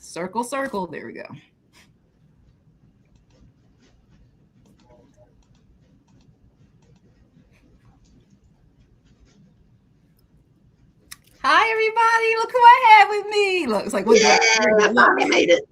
Circle, circle. There we go. Hi, everybody. Look who I have with me. Look, it's like, what's Yeah, that? I finally made it.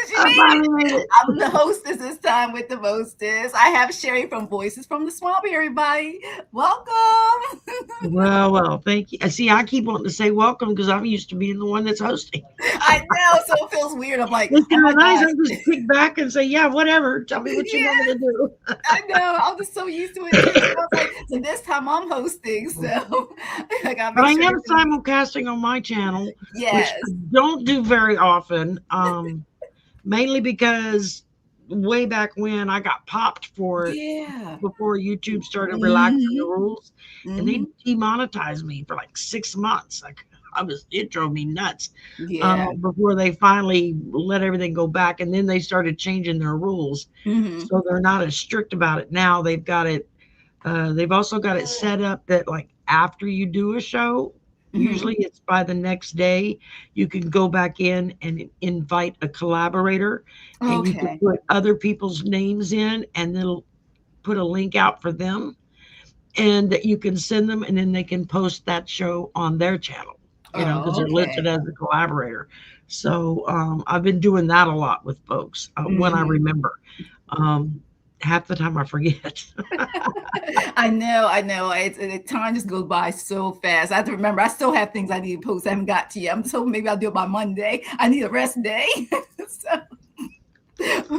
She I made finally it. made it. I'm the hostess this time with the mostess. I have Sherry from Voices from the Swamp here, everybody. Welcome. Well, thank you. See, I keep wanting to say welcome because I'm used to being the one that's hosting. I know, so it feels weird. I'm like, It's oh kind my of nice. I gosh. can just kick back and say, yeah, whatever. Tell me what you want me Yeah, to do. I know. I'm just so used to it too. So I was like, so this time I'm hosting, so I gotta But make I sure am everything. simulcasting on my channel, which I Yes. don't do very often, mainly because way back when I got popped for it Yeah. before YouTube started relaxing the Mm-hmm. rules, and they Mm-hmm. demonetized me for like 6 months. Like it drove me nuts Yeah. before they finally let everything go back, and then they started changing their rules, Mm-hmm. so they're not as strict about it now. They've got it. They've also got it set up that like after you do a show, Mm-hmm. usually it's by the next day, you can go back in and invite a collaborator, and you can Okay. put other people's names in, and it'll put a link out for them, and that you can send them, and then they can post that show on their channel, because Oh, they're listed okay. as a collaborator. So I've been doing that a lot with folks when I Mm-hmm. remember. Um, Half the time I forget. I know, I know. Time just goes by so fast. I have to remember. I still have things I need to post. I haven't got to yet. I'm just hoping maybe I'll do it by Monday. I need a rest day, so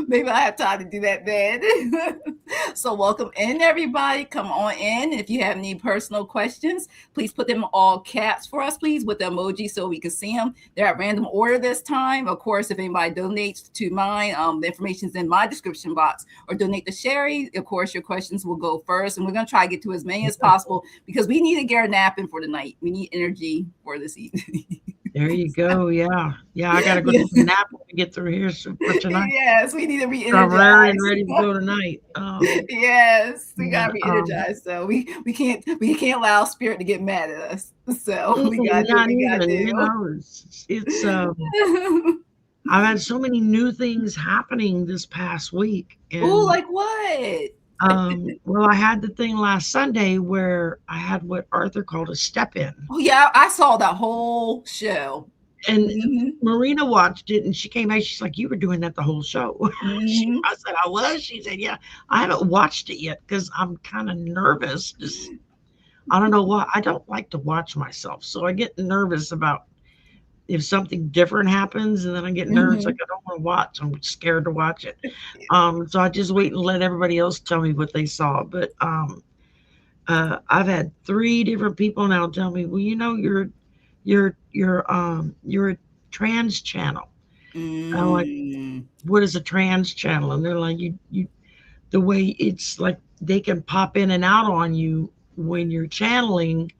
maybe I have time to do that then. So welcome in, everybody. Come on in. If you have any personal questions, please put them in all caps for us, please, with the emoji so we can see them. They're at random order this time. Of course, if anybody donates to mine, the information is in my description box, or donate to Sherry. Of course, your questions will go first, and we're gonna try to get to as many as possible because we need to get a nap in for the night. We need energy for this evening. There you go. Yeah. Yeah. I got to go Yeah. take a nap when we get through here for tonight. Yes, we need to So I'm raring and re-energize. ready to go tonight. Yes, we And, gotta be energized. So we can't allow spirit to get mad at us. So we gotta do what not we gotta even, do. I've had so many new things happening this past week. Oh, And, like what? well, I had the thing last Sunday where I had what Arthur called a step in. Oh yeah, I saw that whole show. And Hmm. Marina watched it and she came out. She's like, "You were doing that the whole show." Hmm. I said, "I was." She said, "Yeah, I haven't watched it yet because I'm kind of nervous. Just I don't know why. I don't like to watch myself, so I get nervous about if something different happens, and then I get nervous like Hmm. I don't want to watch. I'm scared to watch it. So I just wait and let everybody else tell me what they saw. But I've had three different people now tell me, "Well, you're a trans channel." I'm like, Mm. "What is a trans channel?" And they're like, "You the way it's like they can pop in and out on you when you're channeling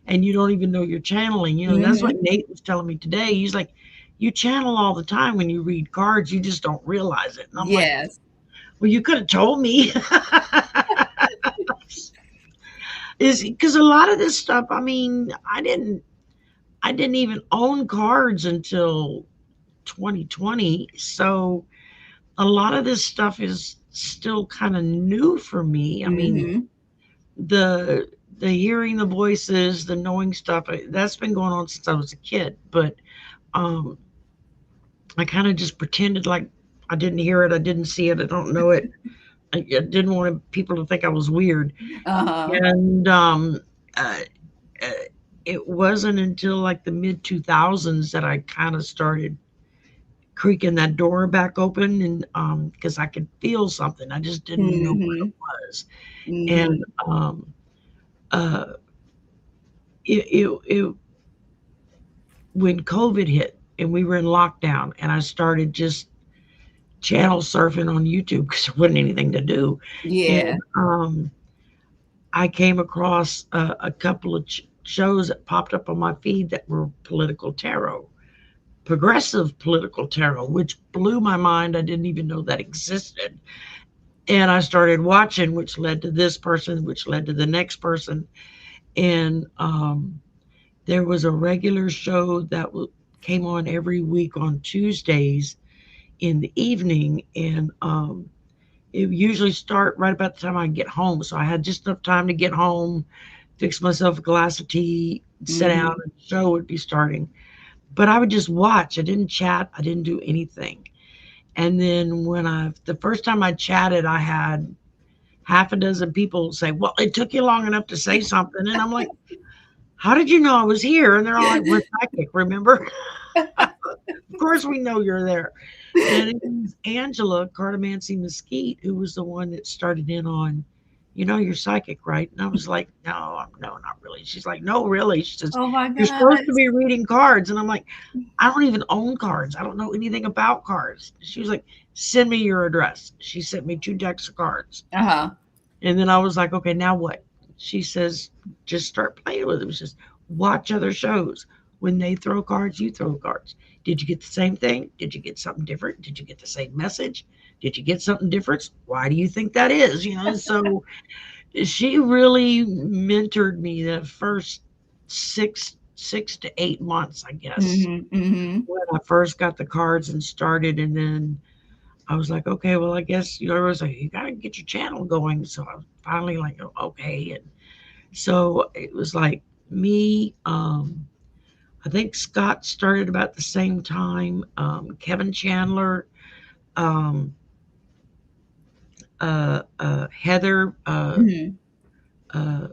and you don't even know you're channeling. That's what Hmm. Nate was telling me today. He's like, you channel all the time when you read cards, you just don't realize it. And I'm like, Yes. well, you could have told me. Is because a lot of this stuff, I mean, I didn't even own cards until 2020. So a lot of this stuff is still kind of new for me. I mean, Hmm. the the hearing the voices, the knowing stuff, that's been going on since I was a kid. But um, I kind of just pretended like I didn't hear it, I didn't see it, I don't know it. I didn't want people to think I was weird. Uh-huh. And uh, uh, it wasn't until like the mid 2000s that I kind of started creaking that door back open, and because I could feel something, I just didn't know what Hmm. it was. And Hmm. uh, it when COVID hit and we were in lockdown, and I started just channel surfing on YouTube because there wasn't anything to do. Yeah. And I came across a couple of shows that popped up on my feed that were political tarot, progressive political tarot, which blew my mind. I didn't even know that existed. And I started watching, which led to this person, which led to the next person. And there was a regular show that came on every week on Tuesdays in the evening, and it would usually start right about the time I get home. So I had just enough time to get home, fix myself a glass of tea, sit down, Mm-hmm. and the show would be starting. But I would just watch. I didn't chat. I didn't do anything. And then the first time I chatted, I had half a dozen people say, "Well, it took you long enough to say something." And I'm like, "How did you know I was here?" And they're all like, "We're psychic, remember?" Of course we know you're there. And it was Angela Cardamancy Mesquite who was the one that started in on, you're psychic, right? And I was like, no, no, not really. She's like, no, really. She says, Oh my you're supposed to gosh. be reading cards. And I'm like, I don't even own cards. I don't know anything about cards. She was like, send me your address. She sent me 2 decks of cards. Uh-huh. And then I was like, okay, now what? She says, just start playing with them. She says, watch other shows. When they throw cards, you throw cards. Did you get the same thing? Did you get something different? Did you get the same message? Did you get something different? Why do you think that is? So she really mentored me the first 6 to 8 months, I guess, Mm-hmm. Mm-hmm. when I first got the cards and started. And then I was like, okay, well, I guess, I was like, you got to get your channel going. So I was finally like, oh, okay. And so it was like me, I think Scott started about the same time. Kevin Chandler, um, Heather, Mm-hmm. uh,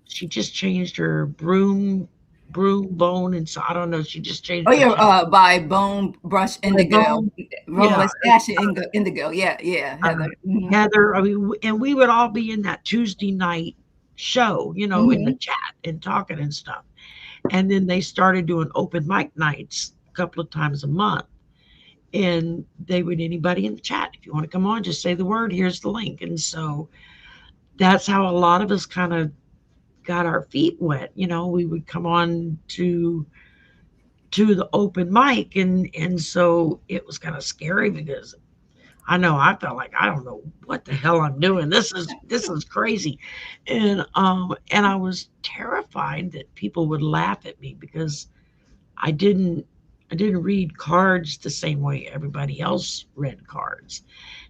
she just changed her broom bone, and so I don't know. She just Oh changed her yeah, channel. by Bone Brush My Indigo. bone, Bone yeah. Brush Dash Indigo. Yeah, yeah, uh, Heather. Mm-hmm. Heather. I mean, and we would all be in that Tuesday night show, in the Mm-hmm. chat and talking and stuff. And then they started doing open mic nights a couple of times a month. And they would, anybody in the chat, if you want to come on, just say the word, here's the link. And so that's how a lot of us kind of got our feet wet. We would come on to the open mic, and so it was kind of scary because I know I felt like I don't know what the hell I'm doing. This is crazy. And I was terrified that people would laugh at me because I didn't I didn't read cards the same way everybody else read cards.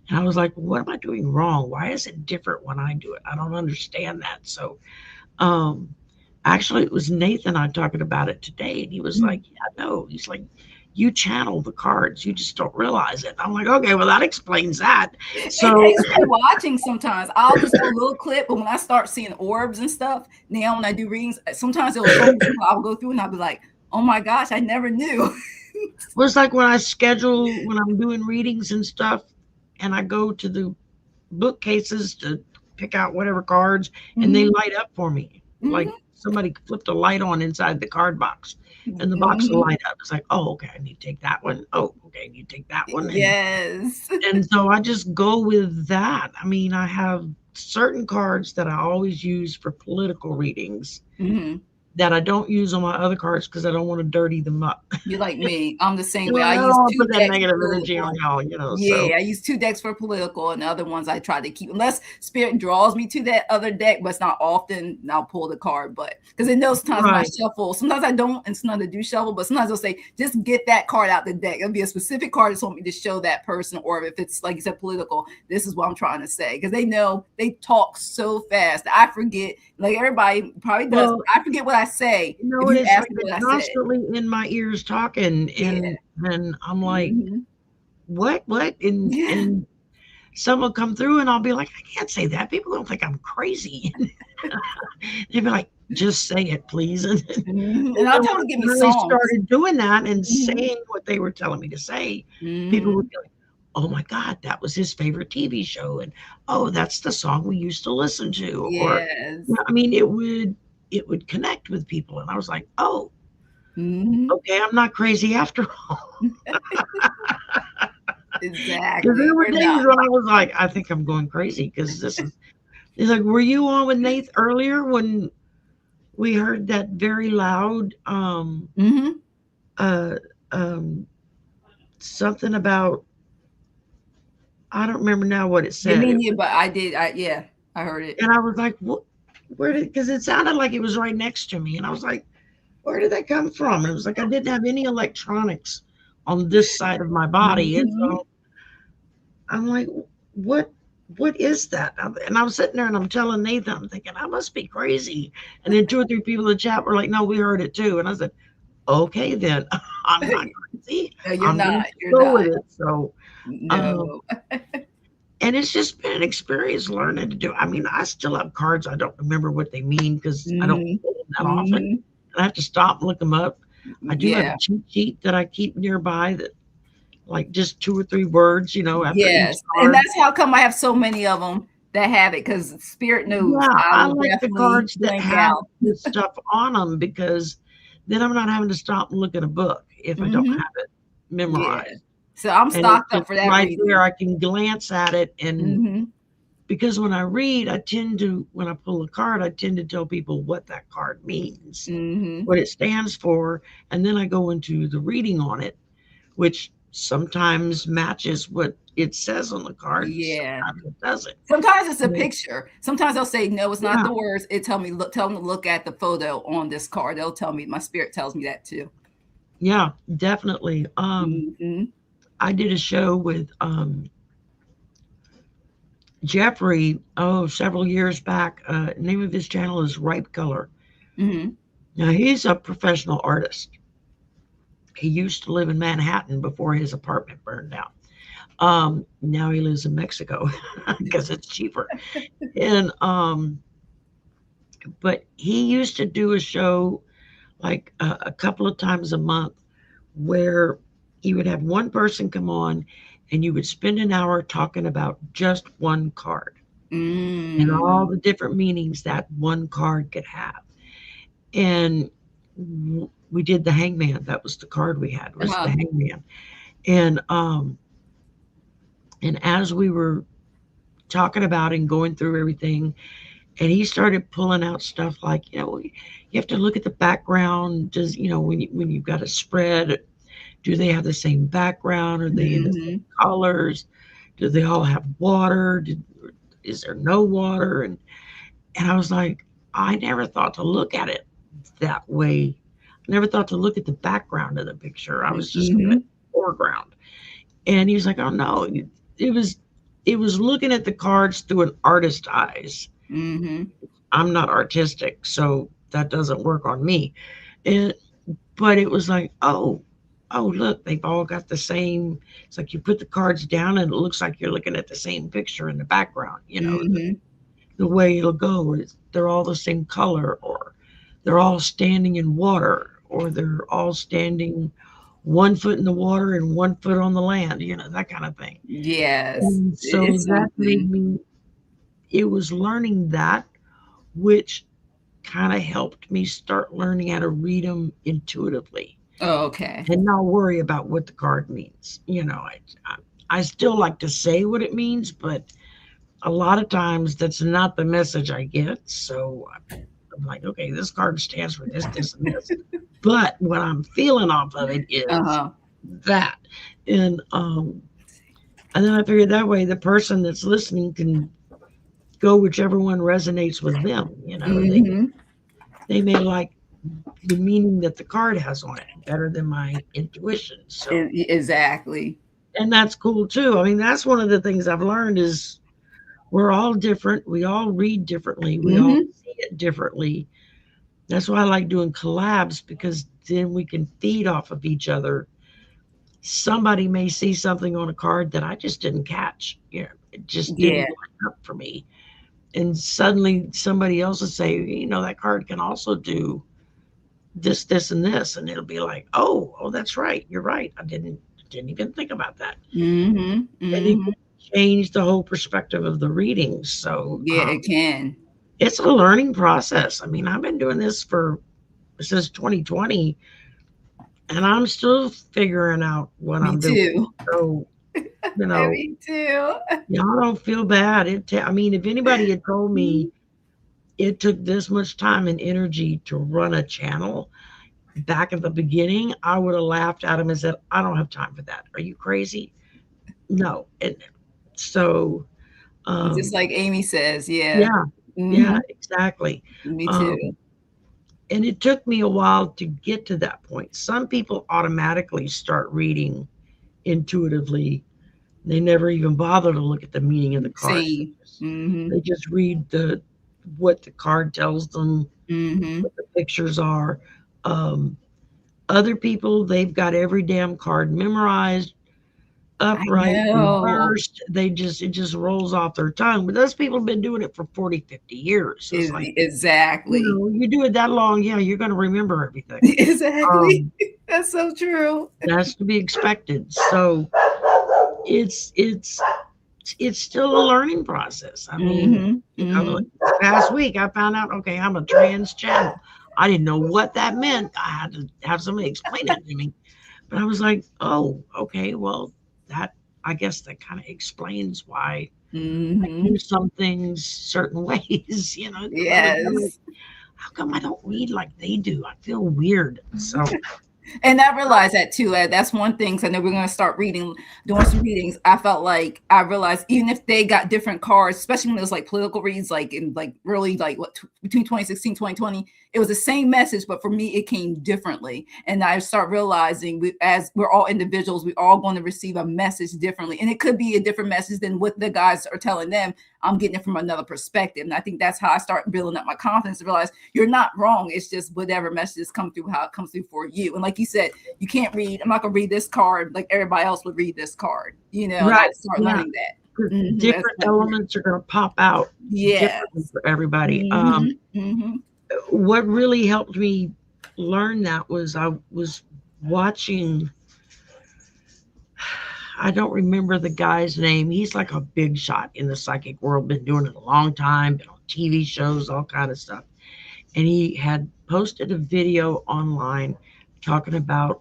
And I was like, what am I doing wrong? Why is it different when I do it? I don't understand that. So um actually it was Nathan I talking about it today, and he was like, yeah, no. He's like, you channel the cards, you just don't realize it. I'm like, okay, well that explains that. It So takes me watching sometimes. I'll just do a little clip, but when I start seeing orbs and stuff, now when I do readings, sometimes it'll show me, I'll go through and I'll be like, oh my gosh, I never knew. was like when I'm doing readings and stuff, and I go to the bookcases to pick out whatever cards, and they Mm-hmm. light up for me. Like Mm-hmm. somebody flipped a light on inside the card box, and the box will Mm-hmm. light up. It's like, oh, okay, I need to take that one. Oh, okay, I need to take that one. Yes. And so I just go with that. I mean, I have certain cards that I always use for political readings Mm-hmm. that I don't use on my other cards because I don't want to dirty them up. You're like me. I'm the same way. I I don't use want to two put that decks for negative energy on political. y'all. So Yeah, I use 2 decks for political, and the other ones I try to keep. Unless Spirit draws me to that other deck, but it's not often. And I'll pull the card, but because it knows sometimes when I right. shuffle, sometimes I don't, and sometimes I do shuffle. But sometimes they'll say, "Just get that card out the deck." It'll be a specific card that's want me to show that person, or if it's like you said, political. This is what I'm trying to say because they know they talk so fast that I forget. Like everybody probably does. Well, I forget what I say if it you is ask like me they're what I said. constantly in my ears talking, Yeah. and I'm like, Mm-hmm. what? Yeah. And some will come through, and I'll be like, I can't say that. People don't think I'm crazy. They'd be like, just say it, please. And Mm-hmm. And I'll then tell them to give me when I songs. started doing that and Mm-hmm. saying what they were telling me to say, people Mm-hmm. would be like, oh my God, that was his favorite TV show. And oh, that's the song we used to listen to. Or, Yes. I mean, it would connect with people. And I was like, oh, Mhm. okay, I'm not crazy after all. Because Exactly. there were We're days not. when I was like, I think I'm going crazy because he's like, were you on with Nate earlier when we heard that very loud Mhm. uh um something about, I don't remember now what it Yeah, said. me It neither, was, but I did. Yeah, I heard it. and I was like, what, where did, because it sounded like it was right next to me, and I was like, where did that come from? And it was like I didn't have any electronics on this side of my body. And Mhm. so I'm like, what is that? And I'm sitting there and I'm telling Nathan, I'm thinking, I must be crazy. And then 2 or 3 people in the chat were like, no, we heard it too. And I said, okay, then I'm not crazy. No, you're I'm going not. to You're go not. with it. So, um, No. and it's just been an experience learning to do. I mean, I still have cards. I don't remember what they mean because I don't Mhm. pull them that often. Mhm. I have to stop and look them up. I do have Yeah. a cheat sheet that I keep nearby that like just 2 or 3 words, after each Yes. And card. that's how come I have so many of them that have it, because Spirit knows Yeah, I I will like the definitely cards that blank have out. this stuff on them because then I'm not having to stop and look at a book if I don't Mhm. have it Yeah. memorized. So I'm And it's stocked up just for that right there. reason. I can glance at it. And Mhm. because when I read, when I pull a card, I tend to tell people what that card means, Mhm. what it stands for. And then I go into the reading on it, which sometimes matches what it says on the card. Yeah. Sometimes it doesn't. Sometimes it's a Yeah. picture. Sometimes they'll say, no, it's not Yeah. the words. Tell them to look at the photo on this card. They'll tell me, my spirit tells me that too. Yeah, definitely. Mhm. I did a show with Jeffrey, several years back. Name of his channel is Ripe Color. Mhm. Now he's a professional artist. He used to live in Manhattan before his apartment burned down. Now he lives in Mexico because it's cheaper. And but he used to do a show like a couple of times a month where he would have one person come on and you would spend an hour talking about just one card and all Mm. the different meanings that one card could have. And we did the hangman. That was the card we had, was the Uh-huh. hangman. And as we were talking about and going through everything, and he started pulling out stuff like, you have to look at the background. Does, when you've got a spread, do they have the same background? Are they in the same Mhm. colors? Do they all have water? Is there no water? And I was like, I never thought to look at it that way. I never thought to look at the background of the picture. I was just looking at Mhm. the foreground. And he was like, oh no, it was looking at the cards through an artist's eyes. Mhm. I'm not artistic, so that doesn't work on me. And but it was like, oh, look, they've all got the same. It's like you put the cards down and it looks like you're looking at the same picture in the background, Mhm. the way it'll go is they're all the same color, or they're all standing in water, or they're all standing 1 foot in the water and 1 foot on the land, that kind of thing. Yes. And so It's that made something. me, it was learning that, which kind of helped me start learning how to read them intuitively Oh, okay. and not worry about what the card means. I still like to say what it means, but a lot of times that's not the message I get. So I'm like, okay, this card stands for this, this, and this. But what I'm feeling off of it is Uh-huh. that. And then I figured that way the person that's listening can go whichever one resonates with them. Mhm. They may like the meaning that the card has on it better than my intuition. So, Exactly. and that's cool too. I mean, that's one of the things I've learned is we're all different. We all read differently. We all Mhm. see it differently. That's why I like doing collabs because then we can feed off of each other. Somebody may see something on a card that I just didn't catch. It just didn't Yeah. line up for me. And suddenly somebody else will say, that card can also do this, this, and this. And it'll be like, oh, that's right. You're right. I didn't even think about that. Mhm. And it Mhm. can change the whole perspective of the readings. So Yeah, it can. it's a learning process. I mean, I've been doing this since 2020, and I'm still figuring out what Me I'm doing. too. So, you know, Me too. y'all don't feel bad. I mean, if anybody had told me Mhm. it took this much time and energy to run a channel back at the beginning, I would have laughed at him and said, I don't have time for that. Are you crazy? No. And so, Just um, like Amy says, yeah. yeah, yeah, Mhm. exactly. Me Um, too. and it took me a while to get to that point. Some people automatically start reading intuitively. They never even bother to look at the meaning of the cards. See. Mm-hmm. They just read what the card tells them, Mm-hmm. what the pictures are. Other people, they've got every damn card memorized, I upright, know. reversed. It just rolls off their tongue. But those people have been doing it for 40, 50 years. So it's like, Exactly. you do it that long, yeah, you're going to remember everything. Exactly. That's so true. That's to be expected. So it's still a learning process. I mean, this past week I found out, okay, I'm a trans channel. I didn't know what that meant. I had to have somebody explain it to me. But I was like, oh, okay, well, I guess that kind of explains why I do some things certain ways, Yes. How come I don't read like they do? I feel weird. So and I realized that too. That's one thing. So I know we're going to start doing some readings. I felt like I realized even if they got different cards, especially when it was like political reads, like in like really like between 2016, 2020, it was the same message, but for me, it came differently. And I start realizing as we're all individuals, we're all going to receive a message differently. And it could be a different message than what the guys are telling them. I'm getting it from another perspective. And I think that's how I start building up my confidence to realize you're not wrong. It's just whatever messages come through, how it comes through for you. And like you said, you can't read, I'm not going to read this card like everybody else would read this card, right. And I start learning that. Different elements are going to pop out differently for everybody. What really helped me learn that was I was watching, I don't remember the guy's name. He's like a big shot in the psychic world, been doing it a long time, been on TV shows, all kind of stuff. And he had posted a video online talking about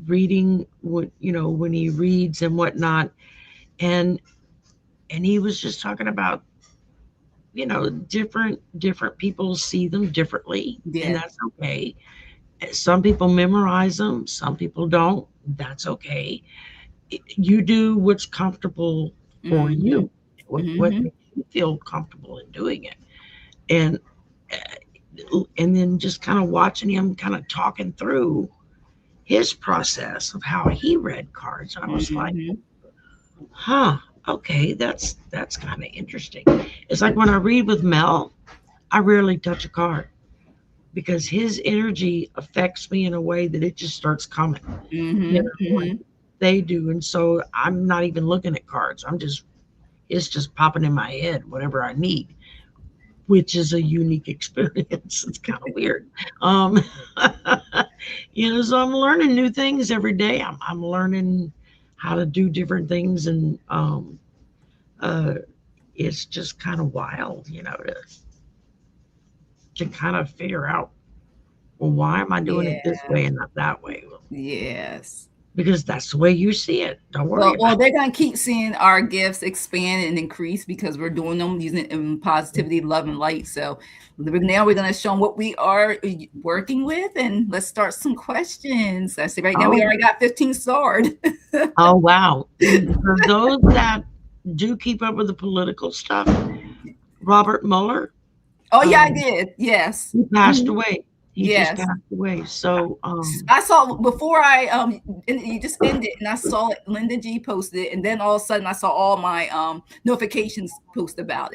reading, when he reads and whatnot. And he was just talking about, different people see them differently, and that's okay. Some people memorize them, some people don't. That's okay. You do what's comfortable for you, what makes you feel comfortable in doing it, and then just kind of watching him kind of talking through his process of how he read cards. I was like, okay, that's kind of interesting. It's like when I read with Mel, I rarely touch a card because his energy affects me in a way that it just starts coming. They do. And so I'm not even looking at cards. It's just popping in my head, whatever I need, which is a unique experience. It's kind of weird. So I'm learning new things every day. I'm learning how to do different things. And it's just kind of wild, to kind of figure out, well, why am I doing it this way and not that way? Yes. Because that's the way you see it. Don't worry. Well, they're going to keep seeing our gifts expand and increase because we're doing them using it in positivity, love, and light. So now we're going to show them what we are working with, and let's start some questions. I see right now we already got 15 starred. Oh, wow. For those that do keep up with the political stuff, Robert Mueller. Oh, yeah, I did. Yes. He passed away. He just passed away. So I saw before you just ended, and I saw it, Linda G posted it, and then all of a sudden I saw all my notifications post about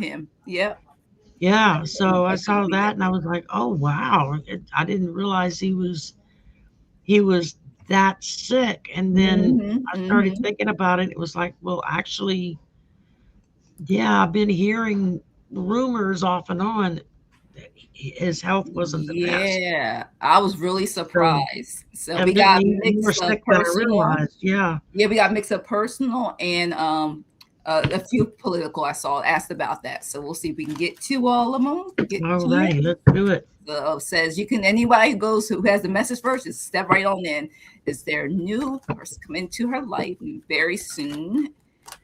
him. Yeah. Yeah. So I saw that and I was like, oh wow. I didn't realize he was that sick. And then I started thinking about it. It was like, well, actually, yeah, I've been hearing rumors off and on that his health wasn't the best. Yeah, I was really surprised. So we got mix of personal. Yeah, we got mix of personal and a few political. I saw asked about that. So we'll see if we can get to all of them. All right, let's do it. So says you can, anybody who has the message first, just step right on in. Is there new person come into her life very soon?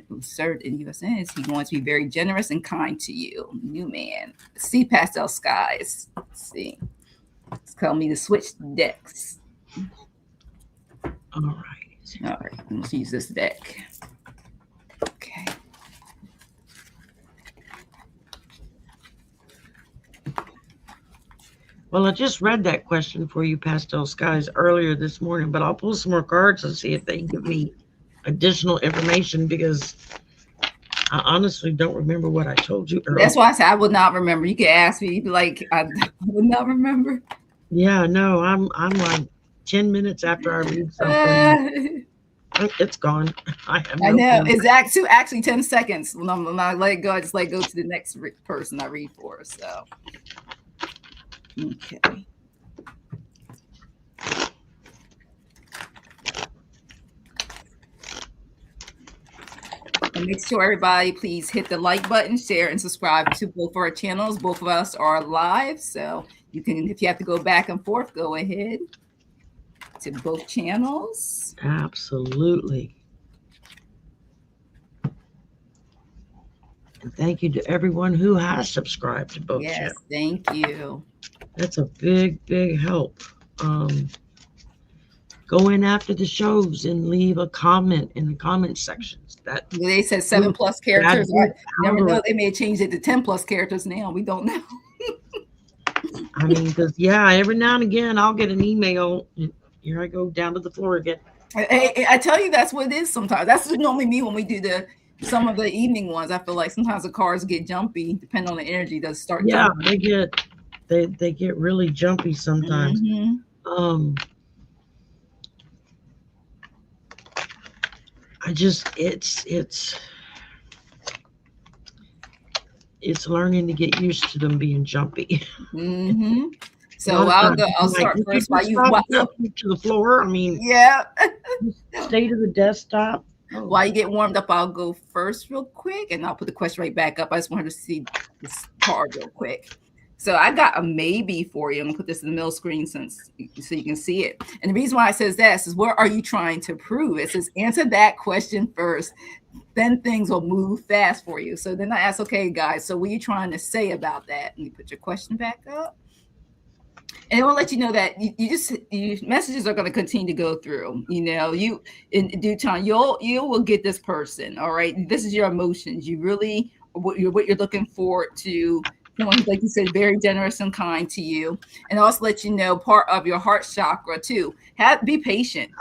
Who served in U.S. is he going to be very generous and kind to you? New man. See pastel skies. Let's see. It's telling me to switch decks. All right. Let's use this deck. Okay. Well, I just read that question for you, Pastel Skies, earlier this morning, but I'll pull some more cards and see if they can give me additional information because I honestly don't remember what I told you earlier. That's why I said I would not remember. You could ask me, like I would not remember. Yeah, no, I'm like 10 minutes after I read something, it's gone. I have I no know. clue. It's actually 10 seconds. When I let it go, I just let it go to the next person I read for. So, okay. And make sure everybody please hit the like button, share, and subscribe to both of our channels. Both of us are live. So you can, if you have to go back and forth, go ahead to both channels. Absolutely. And thank you to everyone who has subscribed to both Yes, channels. thank you. That's a big, big help. Go in after the shows and leave a comment in the comment sections. That They said 7+ characters. I never know. They may have changed it to 10+ characters now. We don't know. I mean, because yeah, every now and again I'll get an email. And here I go down to the floor again. I tell you, that's what it is sometimes. That's normally me when we do some of the evening ones. I feel like sometimes the cars get jumpy, depending on the energy that start. Yeah, jumping. they get really jumpy sometimes. Mm-hmm. I just it's learning to get used to them being jumpy. Mm-hmm. So I'll start first by you. To the floor. I mean, yeah. Stay to the desktop. Oh. While you get warmed up, I'll go first real quick, and I'll put the question right back up. I just want her to see this card real quick. So I got a maybe for you. I'm gonna put this in the middle screen so you can see it. And the reason why it says that is, what are you trying to prove? It says answer that question first, then things will move fast for you. So then I ask, okay, guys, so what are you trying to say about that? And you put your question back up. And it will let you know that you messages are going to continue to go through. You know, you in due time you will get this person. All right, this is your emotions. You really what you're looking forward to. Someone, like you said, very generous and kind to you, and also let you know part of your heart chakra too. Be patient.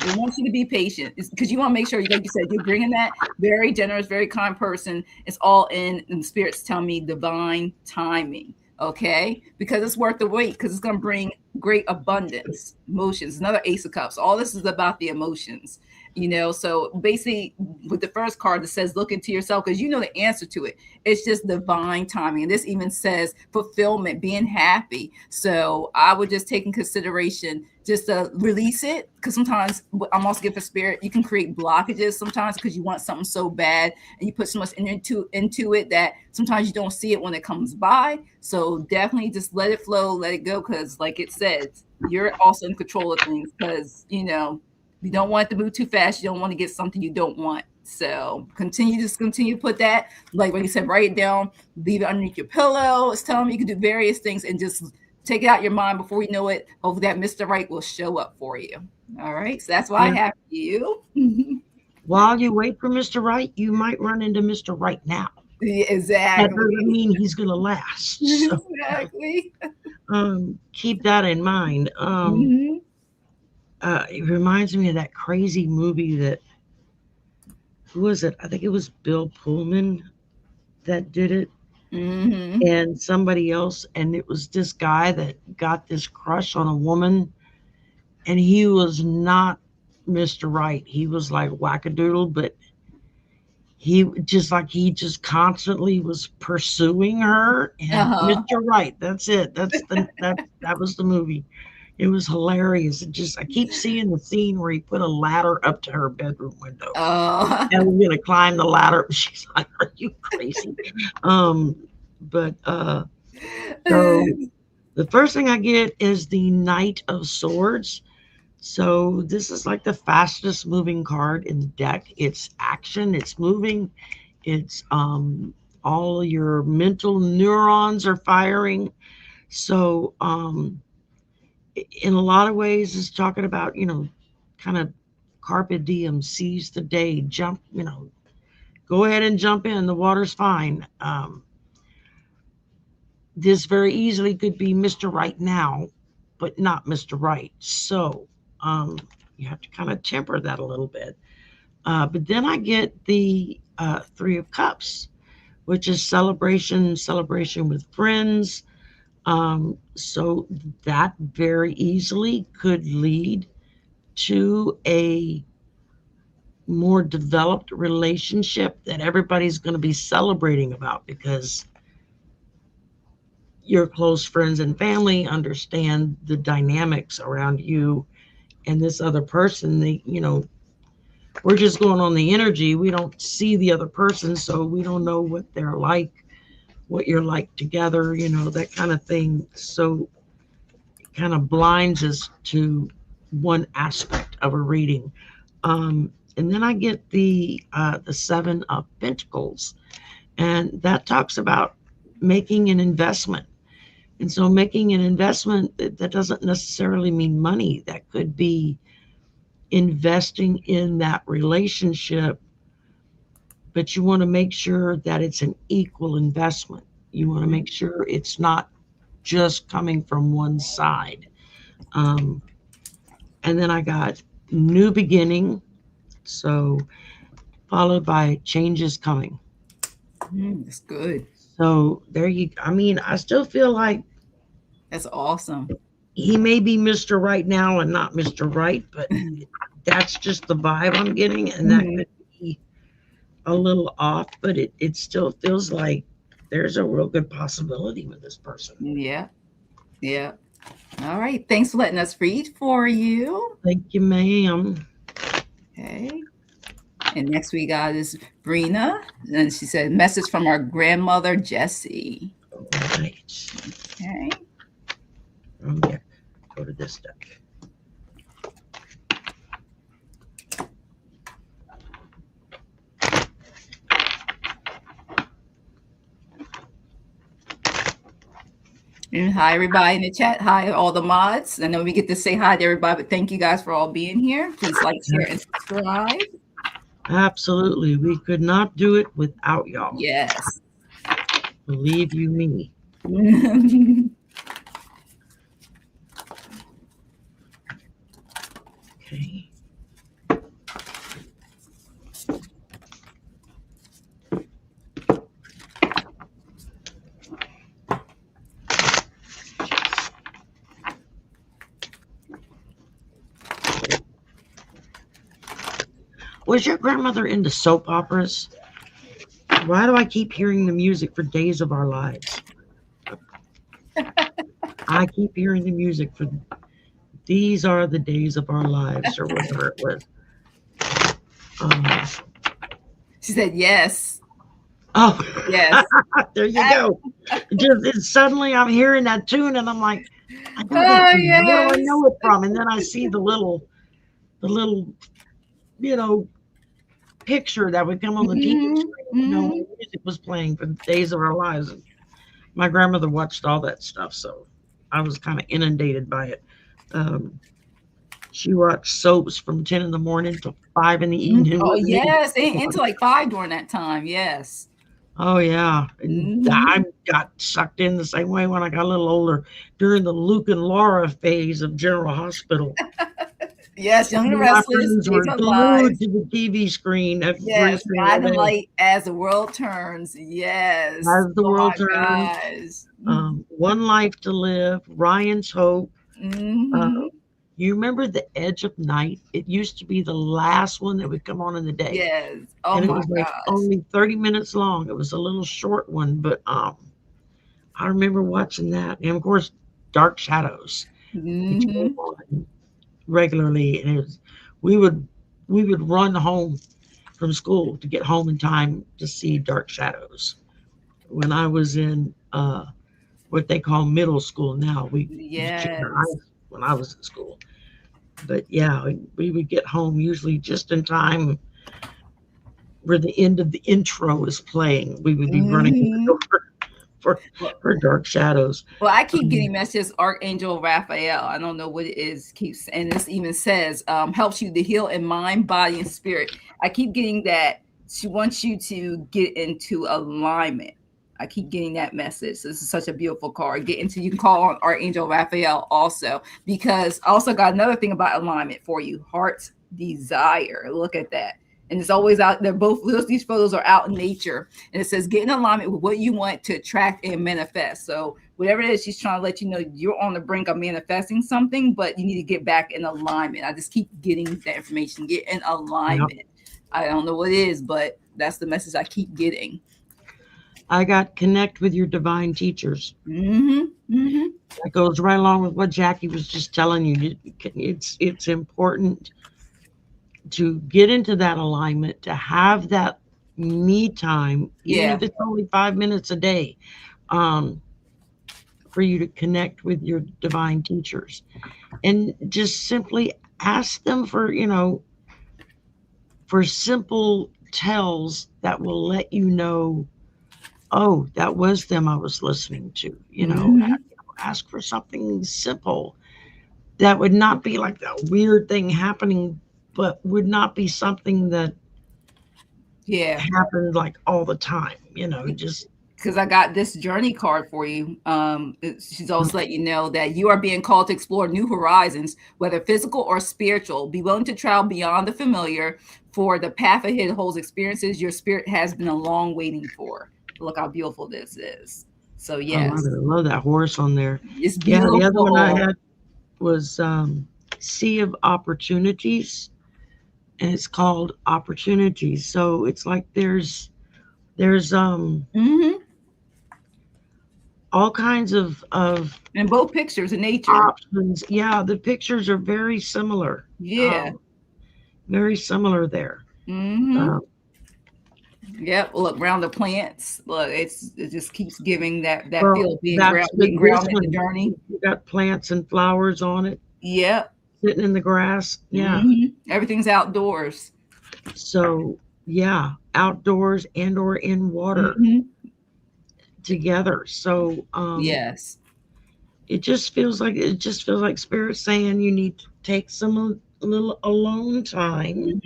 They want you to be patient because you want to make sure, like you said, you're bringing that very generous, very kind person. It's all in, and the spirits tell me divine timing. Okay, because it's worth the wait, because it's going to bring great abundance, emotions. Another Ace of Cups. All this is about the emotions, you know. So basically, with the first card that says look into yourself, because you know the answer to it. It's just divine timing, and this even says fulfillment, being happy. So I would just take in consideration just to release it, because sometimes I'm also giving for spirit. You can create blockages sometimes because you want something so bad, and you put so much into it that sometimes you don't see it when it comes by. So definitely just let it flow, let it go, because like it says, you're also in control of things, because you know you don't want it to move too fast. You don't want to get something you don't want. So continue to put that, like when you said, write it down, leave it underneath your pillow. It's telling me you can do various things and just take it out your mind before you know it. Hopefully that Mr. Right will show up for you. All right. So that's why I have you. While you wait for Mr. Right, you might run into Mr. Right now. Yeah, exactly. That doesn't mean he's going to last. So, exactly. Keep that in mind. It reminds me of that crazy movie that, who was it? I think it was Bill Pullman that did it. And somebody else, and it was this guy that got this crush on a woman, and he was not Mr. Right. He was like wackadoodle, but he just constantly was pursuing her, and Mr. Right. That's it. That was the movie. It was hilarious. I keep seeing the scene where he put a ladder up to her bedroom window. And we're gonna climb the ladder. She's like, "Are you crazy?" So the first thing I get is the Knight of Swords. So this is like the fastest moving card in the deck. It's action, it's moving, it's all your mental neurons are firing. So in a lot of ways it's talking about, kind of carpe diem, seize the day, jump, go ahead and jump in, the water's fine. this very easily could be Mr. Right now, but not Mr. Right. So you have to kind of temper that a little bit. But then I get the Three of Cups, which is celebration with friends. So that very easily could lead to a more developed relationship that everybody's going to be celebrating about, because your close friends and family understand the dynamics around you and this other person. We're just going on the energy. We don't see the other person, so we don't know what they're like, what you're like together, that kind of thing. So it kind of blinds us to one aspect of a reading. And then I get the Seven of Pentacles, and that talks about making an investment. And so making an investment, that doesn't necessarily mean money. That could be investing in that relationship, but you want to make sure that it's an equal investment. You want to make sure it's not just coming from one side. And then I got new beginning, so followed by changes coming. That's good. So there I still feel like That's awesome. he may be Mr. Right now and not Mr. Right, but that's just the vibe I'm getting, and that could be a little off, but it still feels like there's a real good possibility with this person. Yeah. All right. Thanks for letting us read for you. Thank you, ma'am. Okay. And next we got is Brina, and she said, "Message from our grandmother Jessie." All right. Okay. Yeah. Go to this deck. And hi, everybody in the chat. Hi, all the mods. I know we get to say hi to everybody, but thank you guys for all being here. Please like, share, and subscribe. Absolutely. We could not do it without y'all. Yes. Believe you me. Okay. Was your grandmother into soap operas? Why do I keep hearing the music for Days of Our Lives? I keep hearing the music for These Are the Days of Our Lives, or whatever it was. She said yes. Oh, yes. There you go. Suddenly I'm hearing that tune, and I'm like, I know that tune. Yes. Where do I know it from? And then I see the little, picture that would come on the TV screen. Music was playing for Days of Our Lives. And my grandmother watched all that stuff, so I was kind of inundated by it. She watched soaps from 10 in the morning till 5 in the evening. Oh, yes. Into like 5 during that time. Yes. Oh, yeah. I got sucked in the same way when I got a little older during the Luke and Laura phase of General Hospital. Yes, Young and Restless. Were glued to the TV screen. Yes, Guiding Light, As the World Turns. Yes. As the World Turns. One Life to Live. Ryan's Hope. You remember The Edge of Night? It used to be the last one that would come on in the day. Yes. Oh, and it my was like only 30 minutes long. It was a little short one, but I remember watching that. And of course, Dark Shadows. Which came on regularly, and we would run home from school to get home in time to see Dark Shadows. When I was in what they call middle school now, when I was in school. But yeah, we would get home usually just in time where the end of the intro is playing. We would be running the door for Dark Shadows. Well, I keep getting messages, Archangel Raphael. I don't know what it is. And this even says, helps you to heal in mind, body, and spirit. I keep getting that she wants you to get into alignment. I keep getting that message. This is such a beautiful card. You can call on Archangel Raphael also, because I also got another thing about alignment for you. Heart's desire. Look at that. And it's always out there. These photos are out in nature. And it says, get in alignment with what you want to attract and manifest. So whatever it is, she's trying to let you know you're on the brink of manifesting something, but you need to get back in alignment. I just keep getting that information. Get in alignment. Yep. I don't know what it is, but that's the message I keep getting. I got connect with your divine teachers. Mm-hmm. Mm-hmm. That goes right along with what Jackie was just telling you. It's important to get into that alignment, to have that me time, even if it's only 5 minutes a day, for you to connect with your divine teachers, and just simply ask them for, for simple tells that will let you know, oh, that was them I was listening to. Mm-hmm. Ask for something simple that would not be like that weird thing happening, but would not be something that happened like all the time, just because I got this journey card for you. She's also letting you know that you are being called to explore new horizons, whether physical or spiritual. Be willing to travel beyond the familiar, for the path ahead holds experiences your spirit has been a long waiting for. Look how beautiful this is. So yes, I love that horse on there. It's beautiful. The other one I had was Sea of Opportunities. And it's called Opportunities. So it's like there's mm-hmm. all kinds of and both pictures in nature options. Yeah, the pictures are very similar. Yeah, very similar there. Mm-hmm. Yep. Look, around the plants. Look, it just keeps giving that feel of being grounded in the journey. You got plants and flowers on it. Yep. Sitting in the grass. Yeah. Mm-hmm. Everything's outdoors. So yeah, outdoors and or in water together. So yes. It just feels like Spirit saying you need to take a little alone time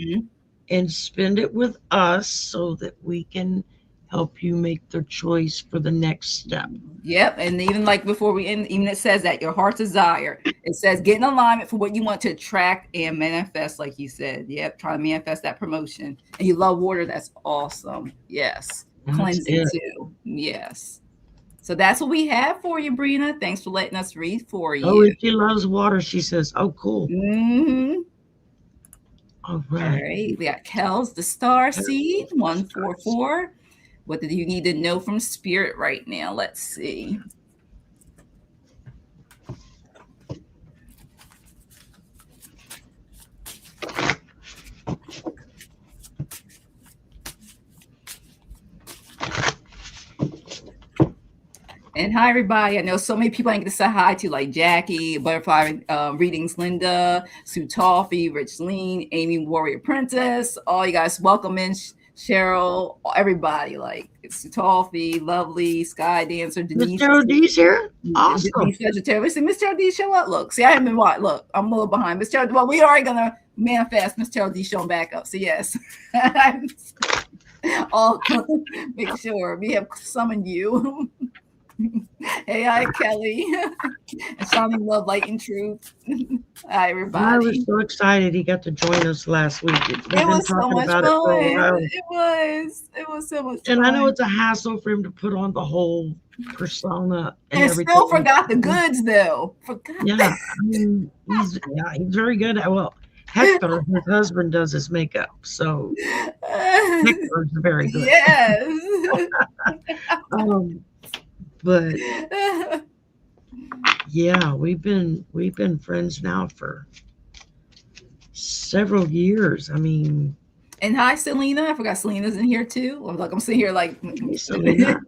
and spend it with us so that we can help you make the choice for the next step. Yep. And even like before we end, even it says that your heart's desire, it says get in alignment for what you want to attract and manifest, like you said. Yep. Try to manifest that promotion. And you love water. That's awesome. Yes. Cleansing too. Yes. So that's what we have for you, Brina. Thanks for letting us read for you. Oh, and she loves water. She says, oh, cool. Mm-hmm. All right. We got Kel's the Star Seed 144. What do you need to know from Spirit right now? Let's see. And hi, everybody. I know so many people I get to say hi to, like Jackie, Butterfly Readings, Linda, Sue Toffee, Rich Lean, Amy Warrior Princess. All you guys, welcome in. Cheryl, everybody, like Sue Toffee, Lovely, Sky Dancer, Denise. Mr. D's here? Awesome. Denise Sagittarius. Miss Cheryl D show up. Look, see, I haven't been watching. Look, I'm a little behind. Miss Cheryl, well, we already gonna manifest Miss Cheryl D showing back up. So yes. All make sure we have summoned you. Hey, hi, Kelly. Shining love, light, and truth. Hi, everybody. I was so excited he got to join us last week. It was so much fun. It was so much fun. And I know it's a hassle for him to put on the whole persona and everything. Still forgot the goods, though. Yeah, I mean, he's very good at, well, Hector, his husband, does his makeup, so Hector's very good. Yes. But yeah, we've been friends now for several years. I mean, and hi, Selena. I forgot Selena's in here too. I'm sitting here like Selena.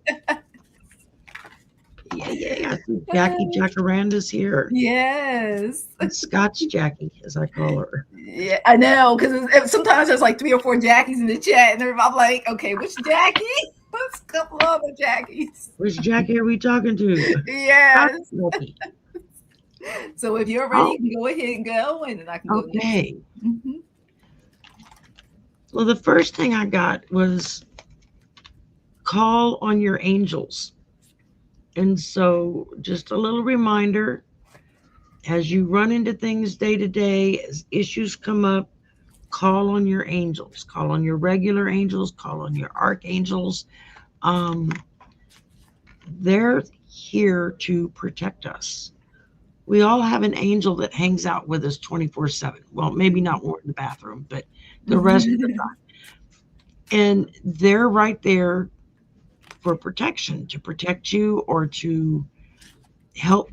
Yeah. I think Jackie Jacaranda's here. Yes. Scotch Jackie, as I call her. Yeah, I know, because sometimes there's like 3 or 4 Jackies in the chat, and I'm like, okay, which Jackie? Let's a couple other Jackies. Which Jackie are we talking to? Yes. So if you're ready, you can go ahead and go, and then I can go. Okay. Well, the first thing I got was call on your angels. And so just a little reminder, as you run into things day to day, as issues come up, call on your angels, call on your regular angels, call on your archangels. They're here to protect us. We all have an angel that hangs out with us 24/7. Well, maybe not in the bathroom, but the rest of the time. And they're right there for protection, to protect you or to help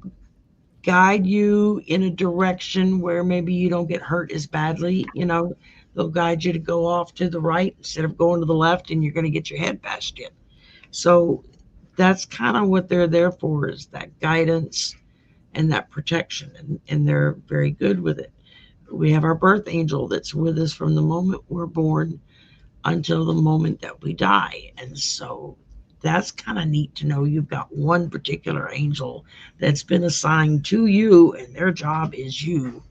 guide you in a direction where maybe you don't get hurt as badly. They'll guide you to go off to the right instead of going to the left, and you're going to get your head bashed in. So that's kind of what they're there for, is that guidance and that protection. And they're very good with it. We have our birth angel that's with us from the moment we're born until the moment that we die. And so that's kind of neat to know you've got one particular angel that's been assigned to you, and their job is you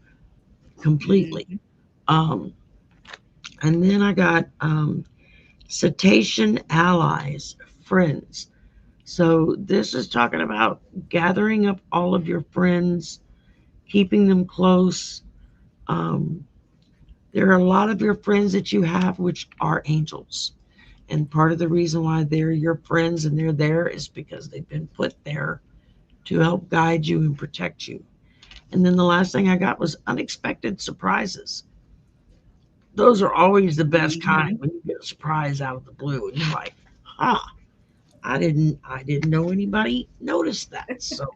completely. And then I got cetacean allies, friends. So this is talking about gathering up all of your friends, keeping them close. There are a lot of your friends that you have which are angels. And part of the reason why they're your friends and they're there is because they've been put there to help guide you and protect you. And then the last thing I got was unexpected surprises. Those are always the best kind, when you get a surprise out of the blue and you're like, I didn't know anybody noticed that. So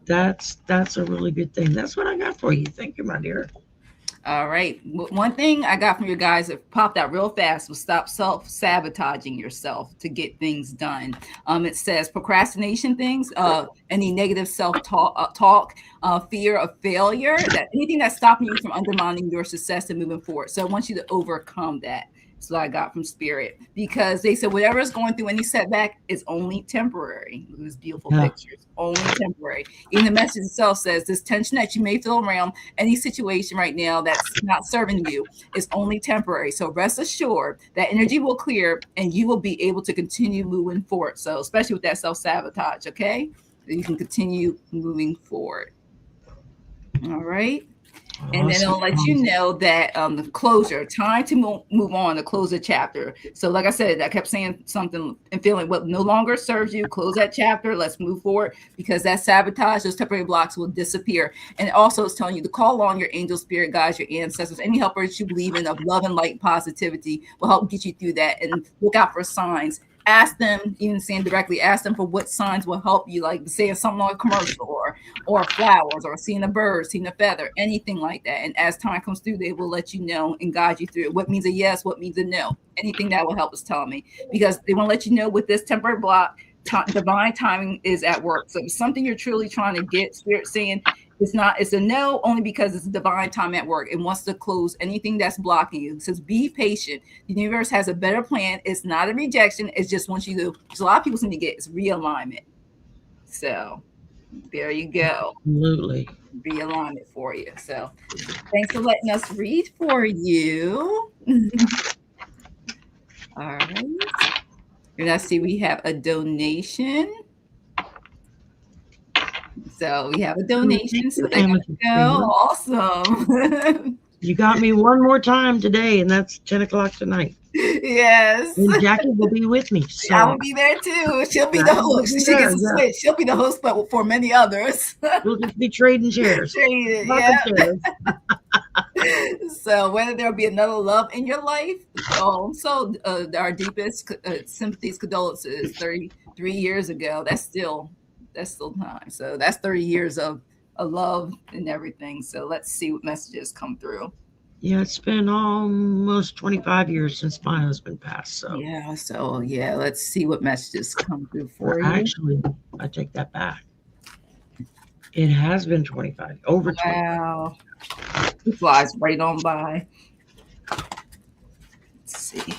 that's a really good thing. That's what I got for you. Thank you, my dear. All right. One thing I got from you guys that popped out real fast was stop self-sabotaging yourself to get things done. It says procrastination things, any negative self-talk, fear of failure, that anything that's stopping you from undermining your success and moving forward. So I want you to overcome that. That's what I got from Spirit, because they said whatever is going through any setback is only temporary. These beautiful pictures, only temporary. Even the message itself says this tension that you may feel around any situation right now that's not serving you is only temporary. So rest assured that energy will clear and you will be able to continue moving forward. So especially with that self-sabotage, okay? You can continue moving forward. All right. And then I'll let you know that the closure, time to move on to close the chapter. So like I said, I kept saying something and feeling what no longer serves you, close that chapter, let's move forward, because that sabotage, those temporary blocks will disappear. And also it's telling you to call on your angel, spirit guides, your ancestors, any helpers you believe in of love and light, positivity will help get you through that. And look out for signs. Ask them, even saying directly, ask them for what signs will help you, like saying something on a commercial or flowers or seeing a bird, seeing a feather, anything like that. And as time comes through, they will let you know and guide you through it. What means a yes, what means a no, anything that will help us tell me, because they want to let you know with this temporary block, divine timing is at work. So if it's something you're truly trying to get, Spirit saying it's a no, only because it's a divine time at work. It wants to close anything that's blocking you. It says be patient. The universe has a better plan. It's not a rejection. It just wants you to, because a lot of people seem to get, it's realignment. So there you go. Absolutely. Realignment for you. So thanks for letting us read for you. All right. And I see we have a donation. So we have a donation. So there you go. Awesome. You got me one more time today, and that's 10 o'clock tonight. Yes. And Jackie will be with me. So I will be there too. She'll be the host. She gets to switch. She'll be the host, but for many others. We'll just be trading chairs. So whether there'll be another love in your life, also our deepest sympathies, condolences. 33 years ago, that's still time. So that's 30 years of love and everything. So let's see what messages come through. Yeah, it's been almost 25 years since my husband passed. So let's see what messages come through for you. Actually, I take that back. It has been 25, over 25. Wow. It flies right on by. Let's see.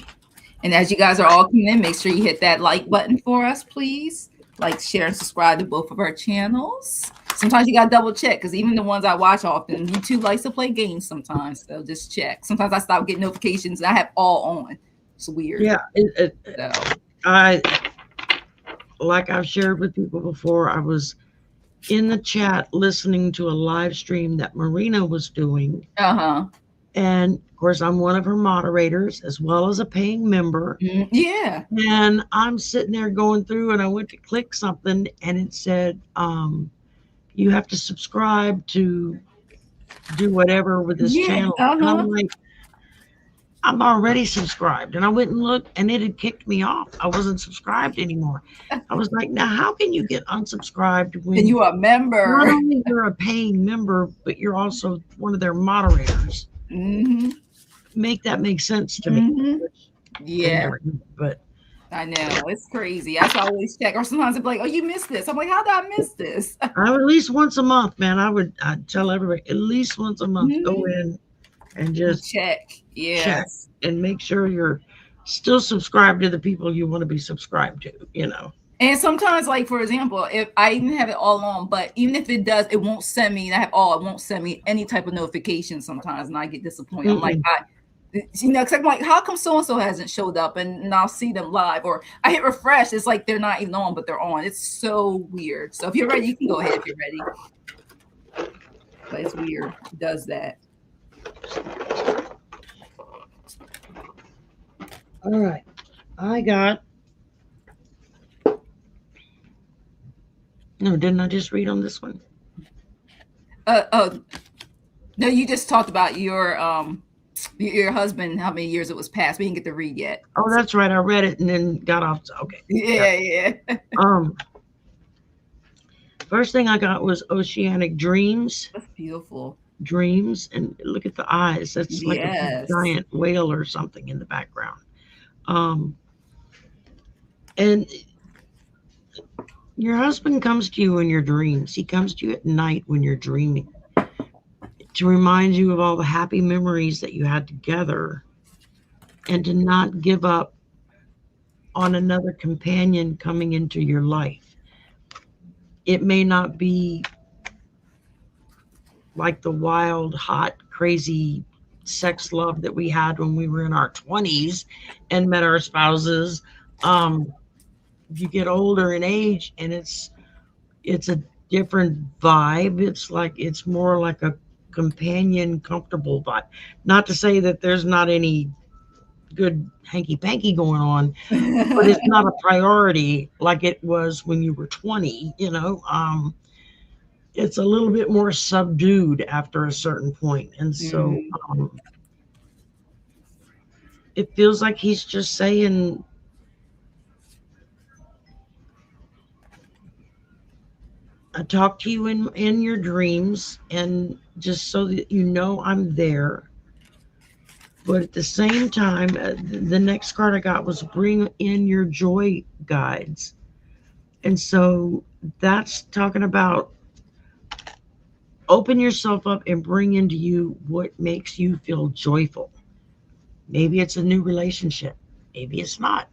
And as you guys are all coming in, make sure you hit that like button for us, please. Like, share, and subscribe to both of our channels. Sometimes you got to double check, because even the ones I watch often, YouTube likes to play games sometimes. So just check. Sometimes I stop getting notifications and I have all on It's weird. Yeah. So. Like I've shared with people before, I was in the chat listening to a live stream that Marina was doing. And of course, I'm one of her moderators as well as a paying member. Yeah. And I'm sitting there going through, and I went to click something, and it said, you have to subscribe to do whatever with this channel. And I'm like, I'm already subscribed. And I went and looked, and it had kicked me off. I wasn't subscribed anymore. I was like, now how can you get unsubscribed when you are a member? Not only you're a paying member, but you're also one of their moderators. Make that make sense to me. Yeah. But I know, it's crazy. I always check. Or sometimes I'm like, oh, you missed this. I'm like, how did I miss this? At least once a month, man. I'd tell everybody at least once a month, go in and just check. Yeah. Check and make sure you're still subscribed to the people you want to be subscribed to, you know. And sometimes, like, for example, if I even have it all on, but even if it does, it won't send me, it won't send me any type of notification sometimes, and I get disappointed. I'm like, because I'm like, how come so-and-so hasn't showed up? And I'll see them live, or I hit refresh. It's like they're not even on, but they're on. It's so weird. So if you're ready, you can go ahead if you're ready. But it's weird. It does that. All right. I got... No, didn't I just read on this one? No, you just talked about your husband, how many years it was past. We didn't get to read yet. Oh, that's right. I read it and then got off. Okay. Yeah. First thing I got was Oceanic Dreams. That's beautiful. Dreams, and look at the eyes. That's like a giant whale or something in the background. And your husband comes to you in your dreams. He comes to you at night when you're dreaming to remind you of all the happy memories that you had together and to not give up on another companion coming into your life. It may not be like the wild, hot, crazy sex love that we had when we were in our 20s and met our spouses. You get older in age and it's a different vibe. It's more like a companion, comfortable vibe. Not to say that there's not any good hanky-panky going on, but it's not a priority like it was when you were 20, you know. It's a little bit more subdued after a certain point. And so it feels like he's just saying, I talk to you in your dreams, and just so that you know I'm there. But at the same time, the next card I got was bring in your joy guides. And so that's talking about open yourself up and bring into you what makes you feel joyful. Maybe it's a new relationship. Maybe it's not.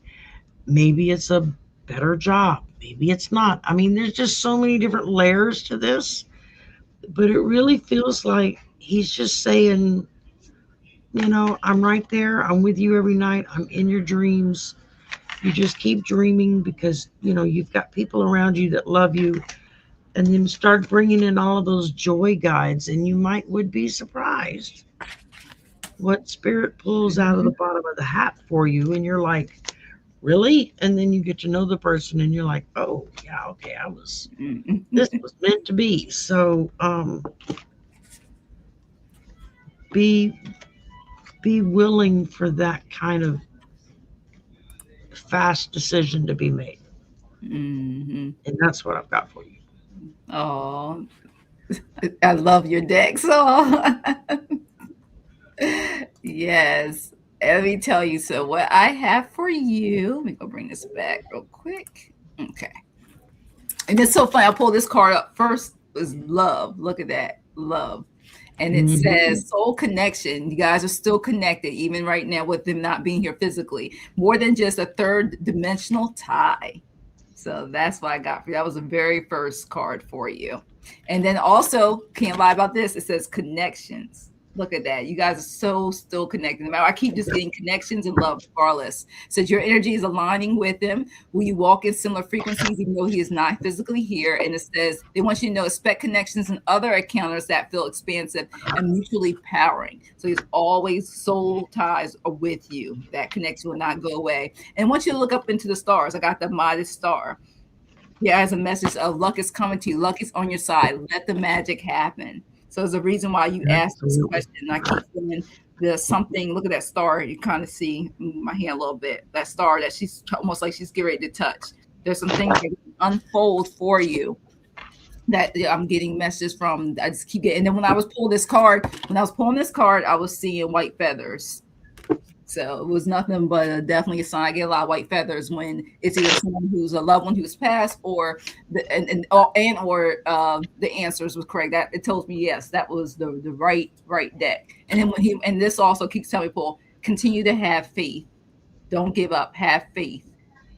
Maybe it's a better job. Maybe it's not. I mean, there's just so many different layers to this, but it really feels like he's just saying, you know, I'm right there. I'm with you every night. I'm in your dreams. You just keep dreaming because, you know, you've got people around you that love you, and then start bringing in all of those joy guides, and you would be surprised what spirit pulls out of the bottom of the hat for you. And you're like, really? And then you get to know the person and you're like, oh yeah, okay, this was meant to be. So be willing for that kind of fast decision to be made. And that's what I've got for you. Oh, I love your deck. So yes. Let me tell you, so what I have for you, let me go bring this back real quick. Okay. And it's so funny. I'll pull this card up. First is love. Look at that. Love. And it says soul connection. You guys are still connected, even right now with them not being here physically. More than just a third dimensional tie. So that's what I got for you. That was the very first card for you. And then also, can't lie about this, it says connections. Look at that. You guys are so still connected. I keep just getting connections and love regardless. So your energy is aligning with him. Will you walk in similar frequencies even though he is not physically here? And it says they want you to know, expect connections and other encounters that feel expansive and mutually powering. So he's always soul ties are with you. That connection will not go away. And I want you to look up into the stars. I got the modest star. Yeah, as a message of luck is coming to you. Luck is on your side. Let the magic happen. So there's a reason why you asked this question. I keep feeling there's something. Look at that star. You kind of see my hand a little bit. That star that she's almost like she's getting ready to touch. There's some things that unfold for you that I'm getting messages from. I just keep getting. And then when I was pulling this card, I was seeing white feathers. So it was nothing but definitely a sign. I get a lot of white feathers when it's either someone who's a loved one who's passed, or the answers was correct. That it tells me yes, that was the right deck. And then and this also keeps telling people continue to have faith, don't give up, have faith.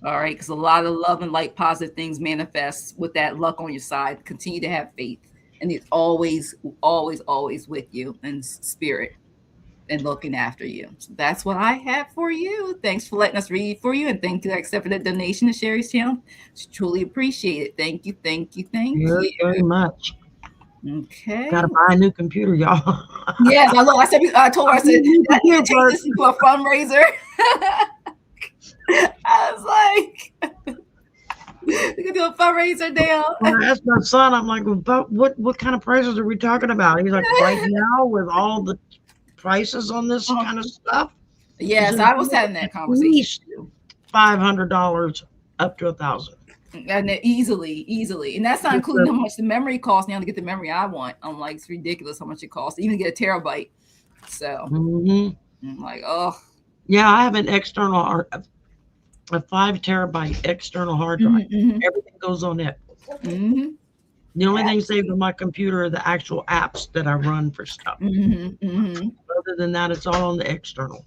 All right, because a lot of love and light, positive things manifest with that luck on your side. Continue to have faith, and it's always with you in spirit and looking after you. So that's what I have for you. Thanks for letting us read for you, and thank you, except for the donation to Sherry's channel. Truly appreciate it. Thank you very much. Okay. Gotta buy a new computer, y'all. Yes, I told her, I said, take this to a fundraiser. I was like, we can do a fundraiser now. When I asked my son, I'm like, what kind of prices are we talking about? He's like, right now with all the prices on this kind of stuff. Yes, I was having that conversation too. $500 up to $1,000. And easily, and that's not including how much the memory costs now to get the memory I want. I'm like, it's ridiculous how much it costs to even get a terabyte. So I'm like, oh yeah, I have an external a 5 terabyte external hard drive. Everything goes on it. The only thing saved on my computer are the actual apps that I run for stuff. Other than that, it's all on the external.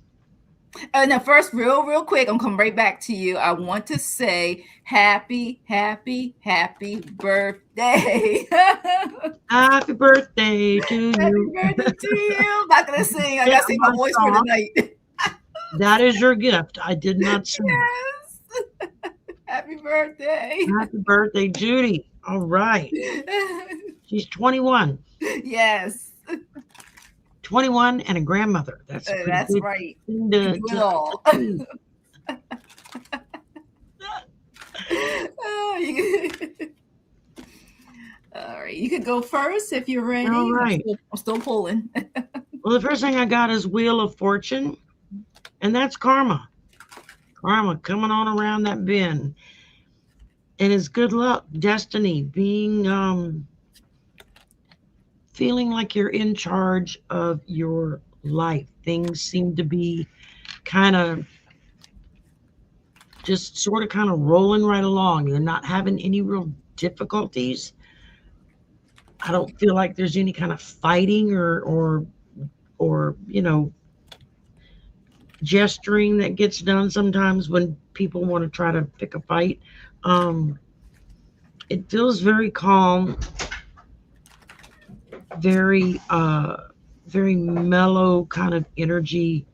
Now, first, real quick, I'm coming right back to you. I want to say happy birthday. Happy birthday to you. Happy birthday to you. I'm not going to sing. I got to sing my voice for tonight. That is your gift. I did not sing. Yes. Happy birthday. Happy birthday, Judy. All right. She's 21. Yes. 21 and a grandmother. That's right. All right. You can go first if you're ready. All right. I'm still pulling. Well, the first thing I got is Wheel of Fortune, and that's karma. Karma coming on around that bend. And it's good luck, destiny, being feeling like you're in charge of your life. Things seem to be kind of just sort of kind of rolling right along. You're not having any real difficulties. I don't feel like there's any kind of fighting or gesturing that gets done sometimes when people want to try to pick a fight. It feels very calm, very mellow kind of energy,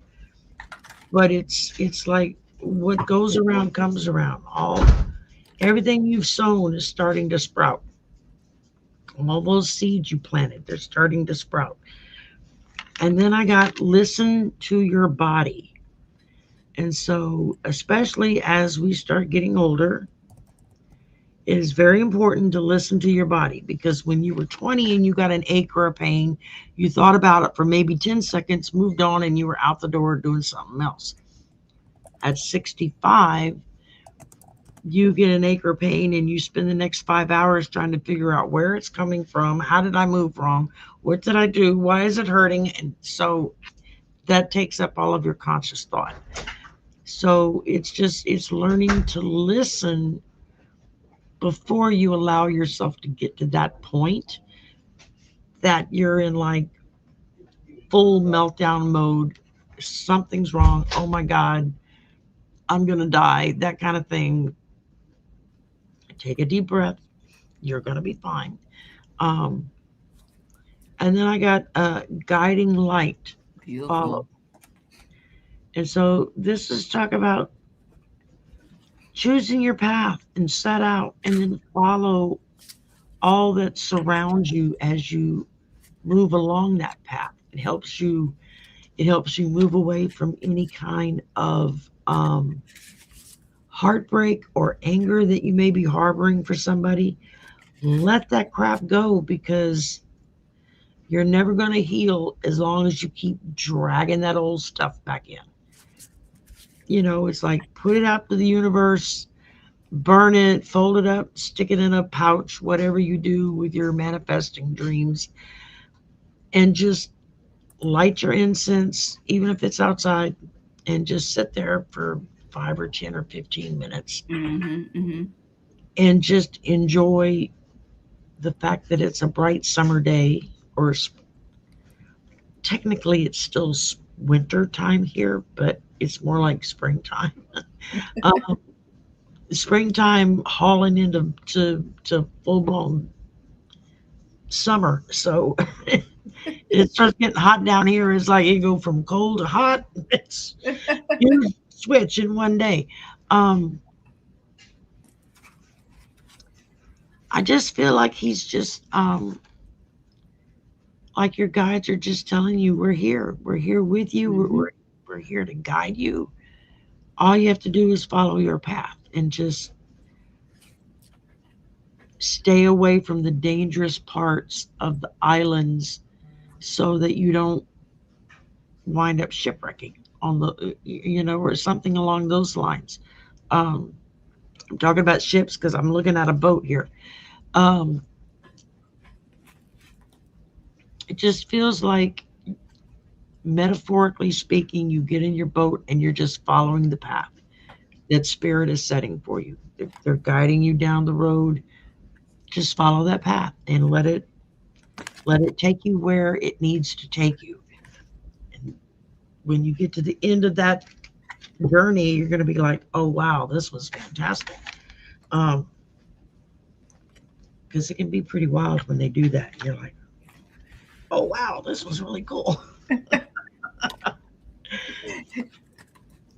but it's like what goes around comes around. Everything you've sown is starting to sprout. All those seeds you planted, they're starting to sprout. And then I got listen to your body. And so, especially as we start getting older, it is very important to listen to your body, because when you were 20 and you got an ache or a pain, you thought about it for maybe 10 seconds, moved on, and you were out the door doing something else. At 65, you get an ache or pain and you spend the next 5 hours trying to figure out where it's coming from. How did I move wrong? What did I do? Why is it hurting? And so that takes up all of your conscious thought. So it's learning to listen before you allow yourself to get to that point that you're in like full meltdown mode. Something's wrong. Oh my God, I'm going to die. That kind of thing. Take a deep breath. You're going to be fine. And then I got guiding light, Beautiful. follow. And so this is talk about choosing your path and set out and then follow all that surrounds you as you move along that path. It helps you move away from any kind of heartbreak or anger that you may be harboring for somebody. Let that crap go, because you're never going to heal as long as you keep dragging that old stuff back in. It's like put it out to the universe, burn it, fold it up, stick it in a pouch, whatever you do with your manifesting dreams, and just light your incense, even if it's outside, and just sit there for 5 or 10 or 15 minutes Mm-hmm. and just enjoy the fact that it's a bright summer day, or technically it's still winter time here, but it's more like springtime. um, Springtime hauling into to full blown summer. So it starts getting hot down here. It's like you go from cold to hot. It's you switch in one day. Um, I just feel like he's just like your guides are just telling you, we're here. We're here with you. Mm-hmm. We're here to guide you. All you have to do is follow your path and just stay away from the dangerous parts of the islands so that you don't wind up shipwrecking on or something along those lines. Um, I'm talking about ships because I'm looking at a boat here. Um, it just feels like, metaphorically speaking, you get in your boat and you're just following the path that spirit is setting for you. They're guiding you down the road. Just follow that path and let it take you where it needs to take you. And when you get to the end of that journey, you're going to be like, oh wow, this was fantastic. Um, because it can be pretty wild when they do that. You're like, oh wow, this was really cool.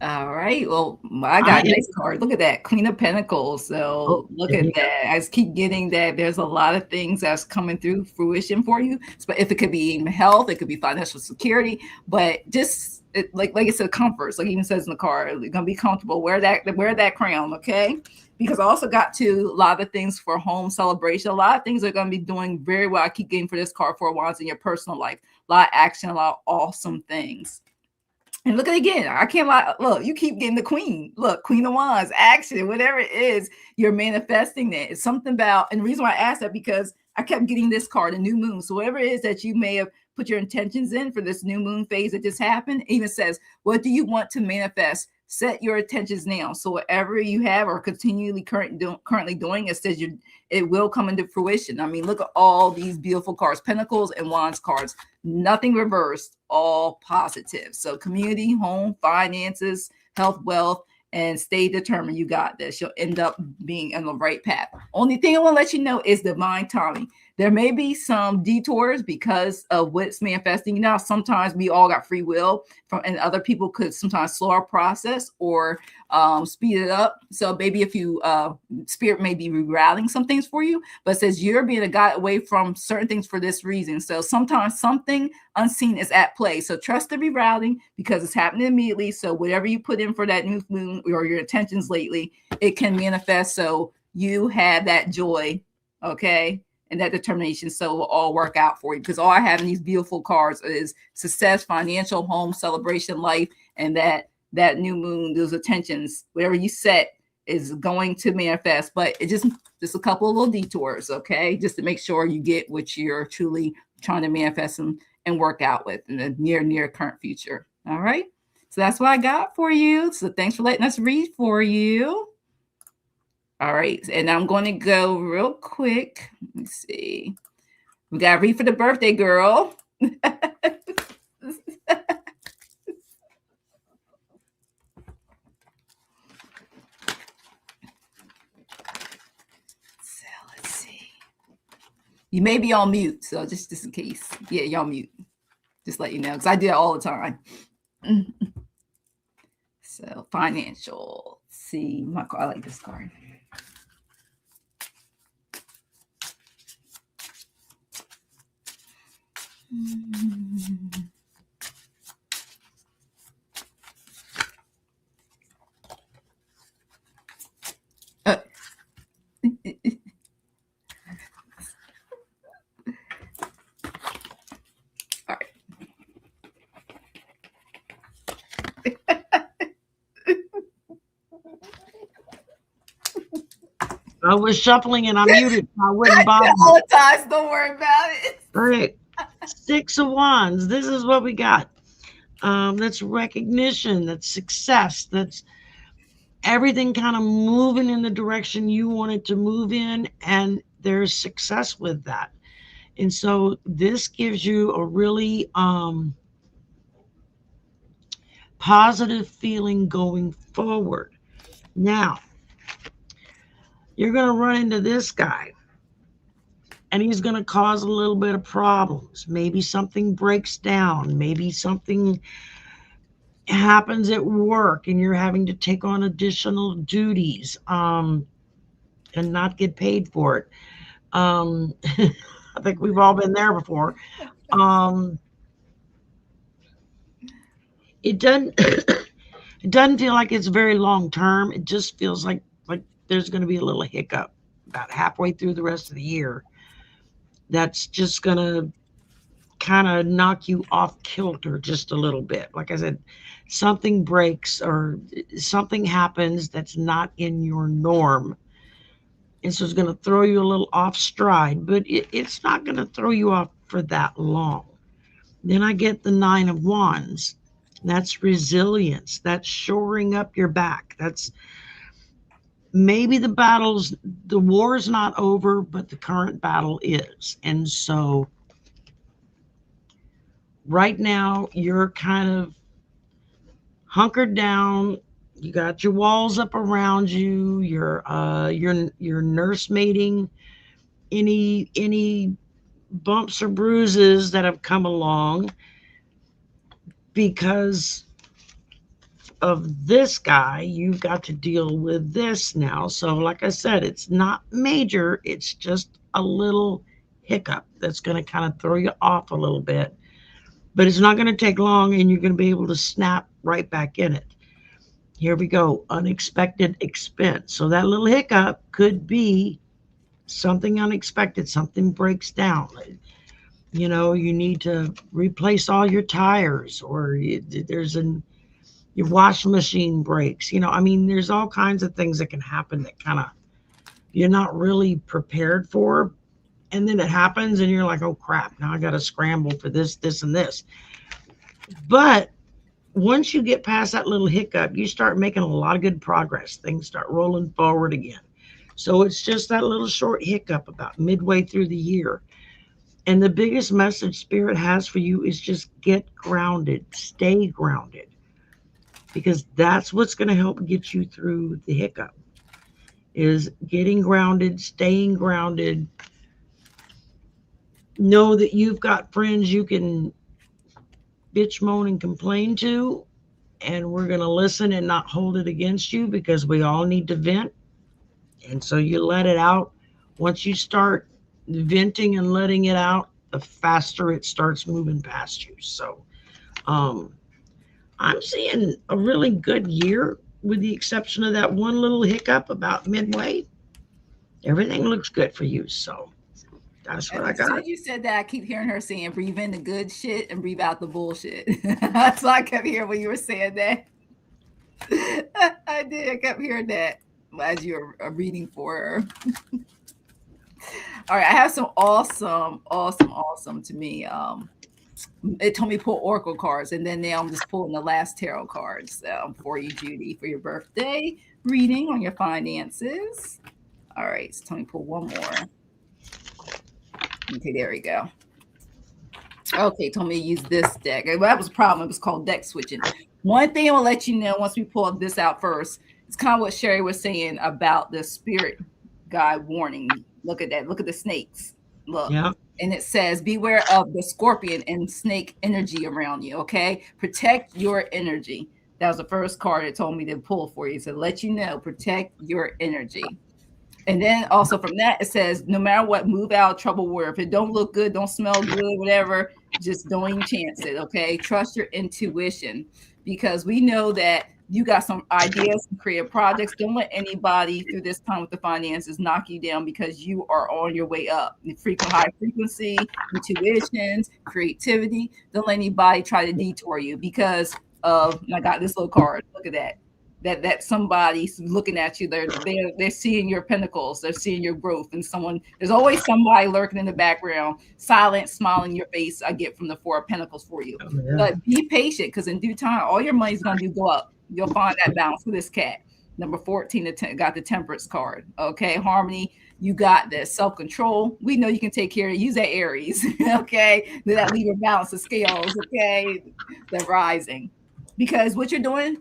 All right. Well, I I got a am. nice card. Look at that. Queen of Pentacles. Oh, So look there at you go. that. I just keep getting that there's a lot of things that's coming through fruition for you. But if it could be even health, it could be financial security, but just like I said, comforts, like even says in the card, you're gonna be comfortable. Wear that crown, okay? Because I also got to a lot of things for home celebration. A lot of things are gonna be doing very well. I keep getting for this card for once in your personal life. A lot of action, a lot of awesome things. And look at it again. I can't lie. Look, you keep getting the queen. Look, Queen of Wands, action, whatever it is, you're manifesting that. It's something about, and the reason why I asked that, because I kept getting this card, a new moon. So whatever it is that you may have put your intentions in for this new moon phase that just happened, it even says, what do you want to manifest? Set your intentions now. So whatever you have or continually currently doing, it says it will come into fruition. I mean, look at all these beautiful cards, Pentacles and Wands cards. Nothing reversed, all positive. So community, home, finances, health, wealth, and stay determined. You got this. You'll end up being on the right path. Only thing I want to let you know is divine timing. There may be some detours because of what's manifesting. You know, sometimes we all got free will, and other people could sometimes slow our process or speed it up. So maybe if you spirit may be rerouting some things for you, but it says you're being a guide away from certain things for this reason. So sometimes something unseen is at play. So trust the rerouting because it's happening immediately. So whatever you put in for that new moon or your intentions lately, it can manifest. So you have that joy, okay, and that determination. So it will all work out for you, because all I have in these beautiful cards is success, financial, home, celebration, life, and that new moon, those attentions, whatever you set is going to manifest. But it just a couple of little detours, okay, just to make sure you get what you're truly trying to manifest and work out with in the near current future. All right, so that's what I got for you. So thanks for letting us read for you. All right, and I'm going to go real quick. Let's see. We got to read for the birthday girl. So let's see. You may be on mute, so just in case. Yeah, you're on mute. Just let you know, because I do it all the time. So financial. Let's see, I like this card. All right. I was shuffling and I muted. I wouldn't bother. All the time. Don't worry about it. All right. 6 of Wands. This is what we got. That's recognition. That's success. That's everything kind of moving in the direction you want it to move in. And there's success with that. And so this gives you a really positive feeling going forward. Now, you're going to run into this guy, and he's going to cause a little bit of problems. Maybe something breaks down. Maybe something happens at work, and you're having to take on additional duties and not get paid for it. I think we've all been there before. It doesn't it doesn't feel like it's very long term. It just feels like there's going to be a little hiccup about halfway through the rest of the year. That's just going to kind of knock you off kilter just a little bit. Like I said, something breaks or something happens that's not in your norm. And so it's going to throw you a little off stride, but it's not going to throw you off for that long. Then I get the 9 of Wands. That's resilience. That's shoring up your back. That's maybe the war's not over, but the current battle is. And so right now you're kind of hunkered down. You got your walls up around you. You're nursemating any bumps or bruises that have come along because of this guy. You've got to deal with this now. So like I said, it's not major. It's just a little hiccup that's going to kind of throw you off a little bit, but it's not going to take long, and you're going to be able to snap right back in it. Here we go. Unexpected expense. So that little hiccup could be something unexpected. Something breaks down. You know, you need to replace all your tires, or your washing machine breaks. You know, I mean, there's all kinds of things that can happen that kind of you're not really prepared for. And then it happens and you're like, oh crap, now I got to scramble for this, and this. But once you get past that little hiccup, you start making a lot of good progress. Things start rolling forward again. So it's just that little short hiccup about midway through the year. And the biggest message Spirit has for you is just get grounded, stay grounded, because that's what's going to help get you through the hiccup, is getting grounded, staying grounded. Know that you've got friends you can bitch, moan, and complain to, and we're going to listen and not hold it against you, because we all need to vent. And so you let it out. Once you start venting and letting it out, the faster it starts moving past you. So I'm seeing a really good year, with the exception of that one little hiccup about midway. Everything looks good for you. So that's what I got. So you said that, I keep hearing her saying, breathe in the good shit and breathe out the bullshit. That's what I kept hearing when you were saying that. I did. I kept hearing that as you were reading for her. All right. I have some awesome to me. It told me to pull oracle cards, and then now I'm just pulling the last tarot cards for you, Judy, for your birthday reading on your finances. All right. So let me pull one more. Okay, there we go. Okay, told me to use this deck. Well, that was a problem. It was called deck switching. One thing I'll let you know once we pull this out first, it's kind of what Sherry was saying about the spirit guide warning. Look at that. Look at the snakes. Look. Yeah. And it says, beware of the scorpion and snake energy around you, okay? Protect your energy. That was the first card it told me to pull for you. So let you know, protect your energy. And then also from that, it says, no matter what, move out, trouble warrior. If it don't look good, don't smell good, whatever, just don't even chance it, okay? Trust your intuition, because we know that you got some ideas, some creative projects. Don't let anybody through this time with the finances knock you down, because you are on your way up. High frequency, intuitions, creativity. Don't let anybody try to detour you because of, I got this little card. Look at that. That somebody's looking at you. They're seeing your pinnacles. They're seeing your growth. And there's always somebody lurking in the background, silent, smiling in your face. I get from the Four of Pentacles for you. Oh, yeah. But be patient, because in due time, all your money's gonna go up. You'll find that balance with this cat. Number 14 got the Temperance card. Okay, harmony. You got this. Self-control. We know you can take care of it. Use that Aries. Okay, that Libra balance of scales. Okay, the rising, because what you're doing.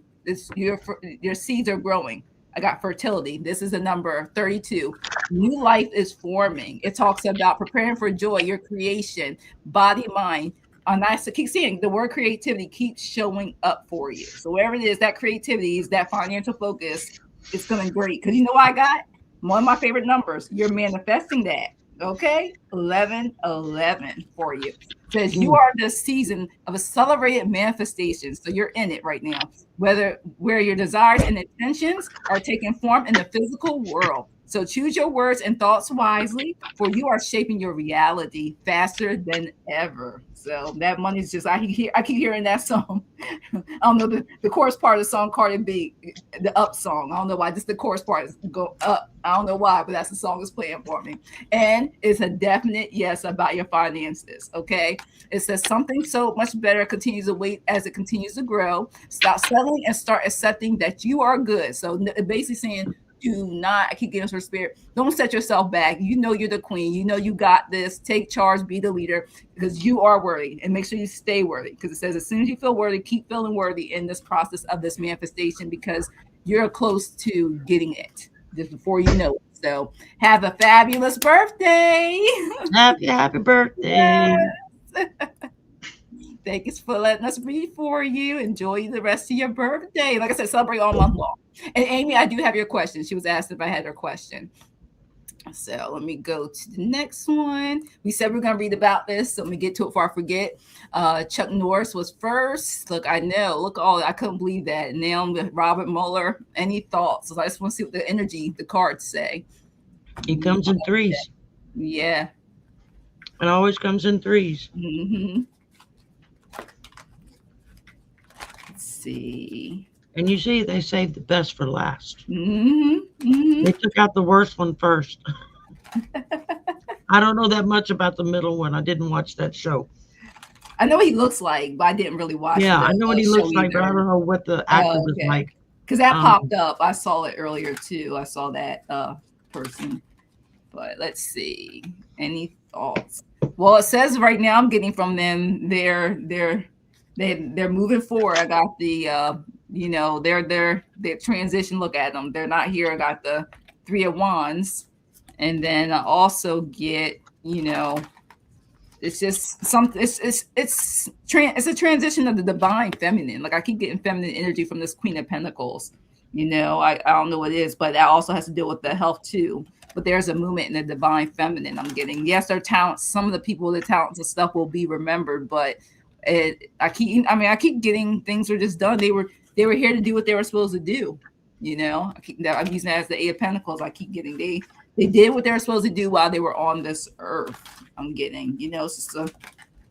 Your seeds are growing. I got fertility. This is a number 32. New life is forming. It talks about preparing for joy, your creation, body, mind. And I keep seeing the word creativity keeps showing up for you. So wherever it is, that creativity is that financial focus. It's going to be great, because you know what I got? One of my favorite numbers. You're manifesting that. Okay, 1111 for you. Says you are the season of accelerated manifestation. So you're in it right now, where your desires and intentions are taking form in the physical world. So choose your words and thoughts wisely, for you are shaping your reality faster than ever. So that money's just, I keep hearing that song. I don't know the chorus part of the song, Cardi B, the up song. I don't know why, just the chorus part is go up. I don't know why, but that's the song that's playing for me. And it's a definite yes about your finances, okay? It says something so much better continues to wait as it continues to grow. Stop settling and start accepting that you are good. So basically saying, do not, I keep getting her spirit, don't set yourself back. You know you're the queen. You know you got this. Take charge, be the leader, because you are worthy, and make sure you stay worthy, because it says as soon as you feel worthy, keep feeling worthy in this process of this manifestation, because you're close to getting it just before you know it. So have a fabulous birthday. Happy birthday. Yes. Thank you for letting us read for you. Enjoy the rest of your birthday. Like I said, celebrate all month long. And Amy, I do have your question. She was asked if I had her question. So let me go to the next one. We said we're going to read about this, so let me get to it before I forget. Chuck Norris was first. Look, I know. Look, I couldn't believe that. Now Robert Mueller. Any thoughts? So I just want to see what the energy, the cards say. He comes in threes. Yeah. It always comes in threes. Mm-hmm. Let's see. And you see, they saved the best for last. Mm-hmm. Mm-hmm. They took out the worst one first. I don't know that much about the middle one. I didn't watch that show. I know what he looks like, but I didn't really watch. Yeah, I know what he looks like, but I don't know what the actor was like. Because that popped up. I saw it earlier too. I saw that person. But let's see. Any thoughts? Well, it says right now I'm getting from them. They're moving forward. I got the their transition. Look at them. They're not here. I got the Three of Wands, and then I also get it's just something. It's a transition of the divine feminine. Like I keep getting feminine energy from this Queen of Pentacles. I don't know what it is, but that also has to deal with the health too. But there's a movement in the divine feminine I'm getting. Yes, their talents. Some of the people, their talents and stuff will be remembered, but I keep getting things were just done. They were here to do what they were supposed to do. I'm using that as the Eight of Pentacles. I keep getting they did what they were supposed to do while they were on this earth. I'm getting,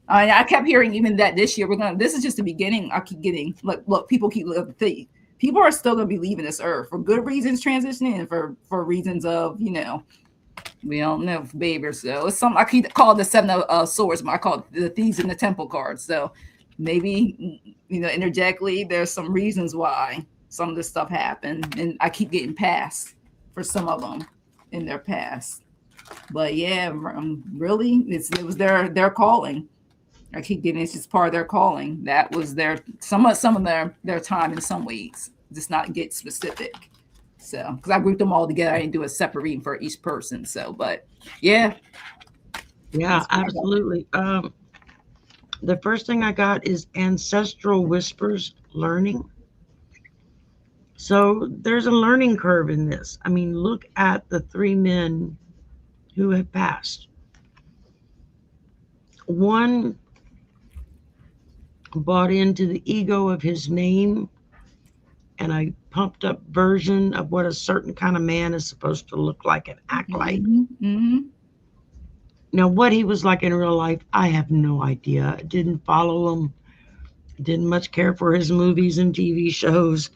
I kept hearing even that this year this is just the beginning. I keep getting look, people keep looking. People are still going to be leaving this earth for good reasons, transitioning, and for reasons of, we don't know, baby. So it's something I keep calling the Seven of Swords, but I call it the Thieves in the Temple card. So maybe, energetically, there's some reasons why some of this stuff happened, and I keep getting passed for some of them in their past. But yeah, really, it was their calling. I keep getting it's just part of their calling. That was some of their time in some ways. Just not get specific. So because I grouped them all together, I didn't do a separate reading for each person. So, but yeah. Yeah, absolutely. The first thing I got is Ancestral Whispers Learning. So there's a learning curve in this. I mean, look at the three men who have passed. One bought into the ego of his name and a pumped up version of what a certain kind of man is supposed to look like and act like. Now, what he was like in real life, I have no idea. I didn't follow him, didn't much care for his movies and TV shows.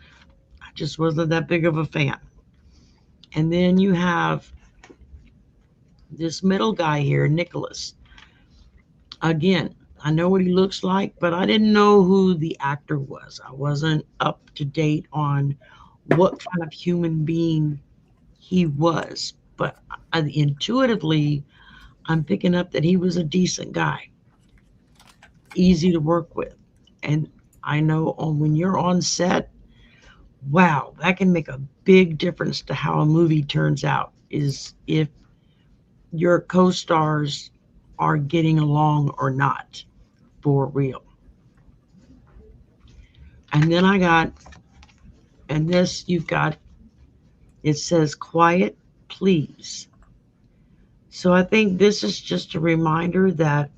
I just wasn't that big of a fan. And then you have this middle guy here, Nicholas. Again, I know what he looks like, but I didn't know who the actor was. I wasn't up to date on what kind of human being he was. But intuitively, I'm picking up that he was a decent guy, easy to work with. And I know when you're on set, wow, that can make a big difference to how a movie turns out, is if your co-stars are getting along or not for real. And then you've got, it says quiet, please. So I think this is just a reminder that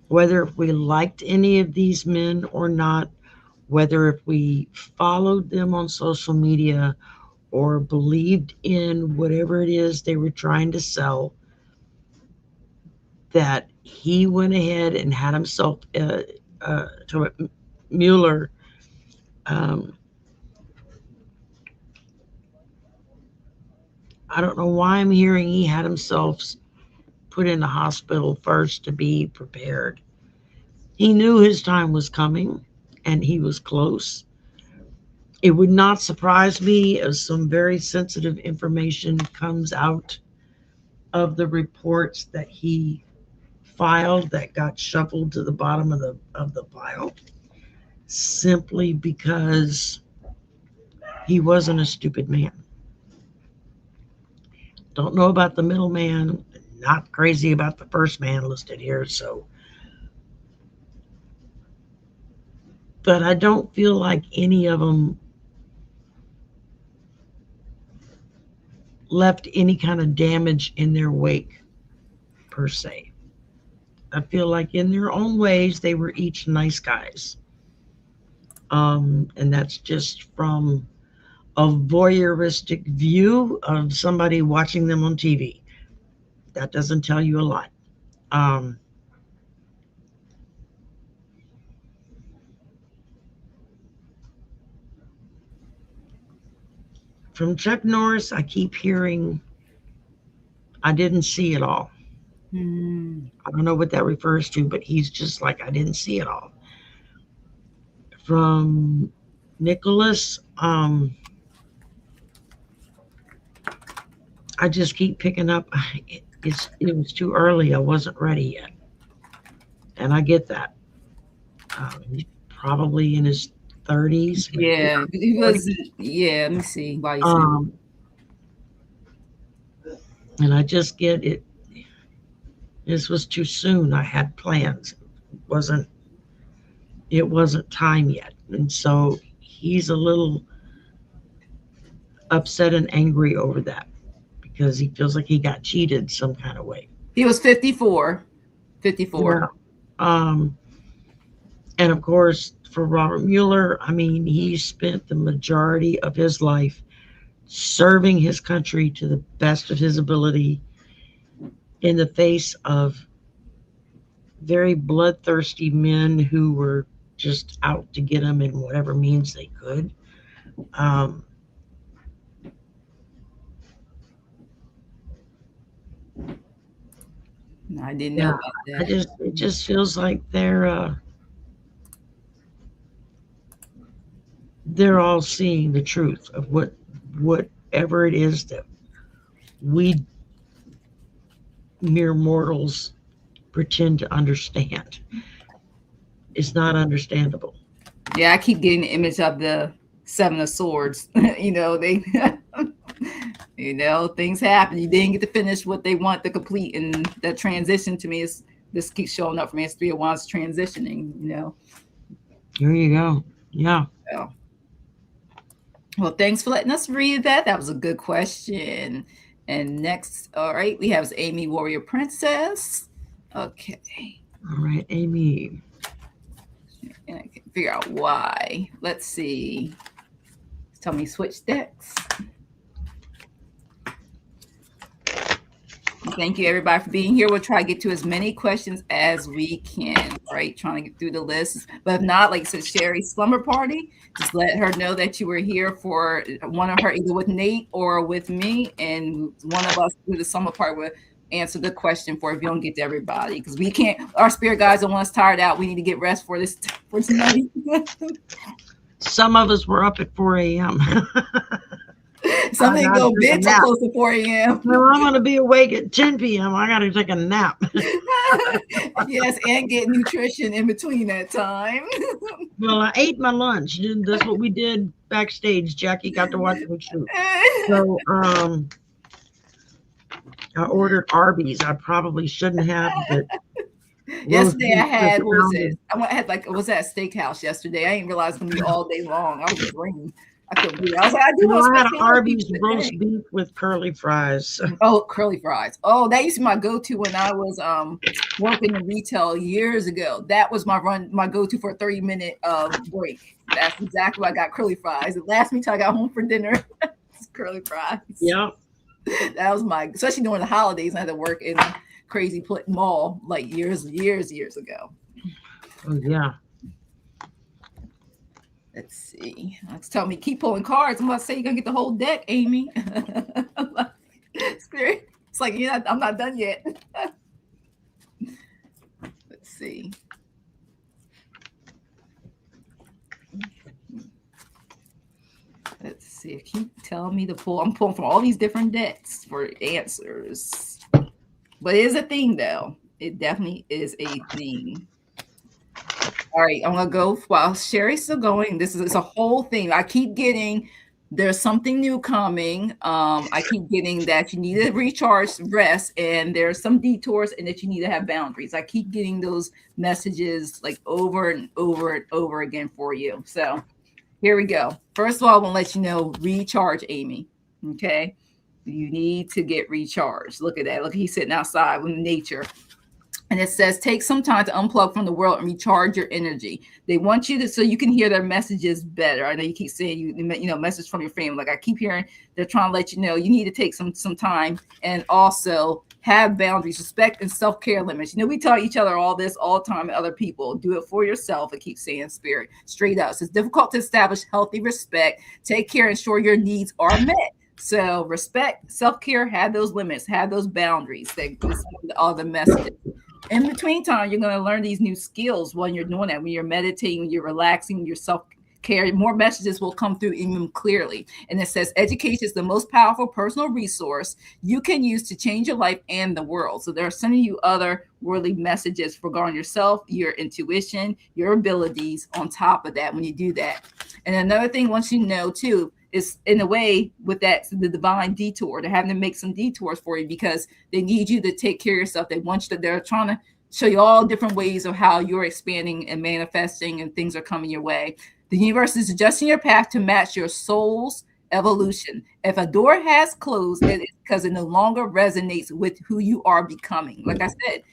whether if we liked any of these men or not, whether if we followed them on social media or believed in whatever it is they were trying to sell, that he went ahead and had himself to Mueller. I don't know why I'm hearing he had himself put in the hospital first to be prepared. He knew his time was coming and he was close. It would not surprise me if some very sensitive information comes out of the reports that he filed that got shuffled to the bottom of the pile, simply because he wasn't a stupid man. Don't know about the middleman, not crazy about the first man listed here, so. But I don't feel like any of them left any kind of damage in their wake, per se. I feel like in their own ways, they were each nice guys. And that's just from a voyeuristic view of somebody watching them on TV. That doesn't tell you a lot. From Chuck Norris, I keep hearing, I didn't see it all. I don't know what that refers to, but he's just like, I didn't see it all. From Nicholas, I just keep picking up. It was too early. I wasn't ready yet, and I get that. He's probably in his 30s. Yeah, he was. Yeah, let me see. Why you and I just get it. This was too soon. I had plans. It wasn't time yet, and so he's a little upset and angry over that because he feels like he got cheated some kind of way. He was 54. 54. Yeah. And of course, for Robert Mueller, I mean, he spent the majority of his life serving his country to the best of his ability in the face of very bloodthirsty men who were just out to get him in whatever means they could. No, I didn't know about that. It just feels like they're all seeing the truth of whatever it is that we mere mortals pretend to understand. It's not understandable. Yeah, I keep getting the image of the Seven of Swords. You know, they You know, things happen. You didn't get to finish what they want to complete. And that transition to me is, this keeps showing up for me. It's 3 of Wands transitioning, you know. There you go. Yeah. So, well, thanks for letting us read that. That was a good question. And next, all right, we have Amy, Warrior Princess. Okay. All right, Amy. And I can figure out why. Let's see. Tell me switch decks. Thank you, everybody, for being here. We'll try to get to as many questions as we can, right? Trying to get through the list. But if not, like I said, Sherry's slumber party, just let her know that you were here for one of her, either with Nate or with me. And one of us through the slumber party will answer the question for if you don't get to everybody. Because we can't, our spirit guides don't want us tired out. We need to get rest for tonight. Some of us were up at 4 a.m. Some didn't go bed till close to 4 a.m. Well, I'm going to be awake at 10 p.m. I got to take a nap. Yes, and get nutrition in between that time. Well, I ate my lunch. That's what we did backstage. Jackie got to watch me shoot. So I ordered Arby's. I probably shouldn't have, but yesterday I had, what was it? I had like, was that steakhouse yesterday? I didn't realize it was going to be all day long. I was dreaming. I couldn't believe it. I was like, I had an Arby's roast beef with curly fries. Oh, curly fries. Oh, that used to be my go-to when I was working in retail years ago. That was my go-to for a 30-minute break. That's exactly why I got curly fries. It lasted me till I got home for dinner. Curly fries. Yeah. That was especially during the holidays. I had to work in a crazy mall like years ago. Oh, yeah. Let's see. It's telling me keep pulling cards. I'm about to say you're gonna get the whole deck, Amy. It's like, yeah, I'm not done yet. Let's see. Let's see. Keep telling me to pull. I'm pulling from all these different decks for answers. But it is a theme, though. It definitely is a theme. All right, I'm gonna go while Sherry's still going. It's a whole thing. I keep getting there's something new coming. I keep getting that you need to recharge, rest, and there's some detours, and that you need to have boundaries. I keep getting those messages like over and over and over again for you. So here we go. First of all, I want to let you know, recharge, Amy. Okay, you need to get recharged. Look at that. Look, he's sitting outside with nature. And it says, take some time to unplug from the world and recharge your energy. They want you to, so you can hear their messages better. I know you keep saying, you know, message from your family. Like I keep hearing, they're trying to let you know, you need to take some time and also have boundaries, respect and self-care limits. You know, we tell each other all this all the time and other people. Do it for yourself. It keeps saying spirit straight up. So it's difficult to establish healthy respect. Take care, ensure your needs are met. So respect, self-care, have those limits, have those boundaries. That all the messages. In between time, you're going to learn these new skills when you're doing that. When you're meditating, when you're relaxing, your self-care, more messages will come through even clearly. And it says education is the most powerful personal resource you can use to change your life and the world. So they're sending you other worldly messages regarding yourself, your intuition, your abilities on top of that when you do that. And another thing, once you know too, is in a way with that, the divine detour. They're having to make some detours for you because they need you to take care of yourself. They want you to, they're trying to show you all different ways of how you're expanding and manifesting and things are coming your way. The universe is adjusting your path to match your soul's evolution. If a door has closed, it is because it no longer resonates with who you are becoming. Like I said,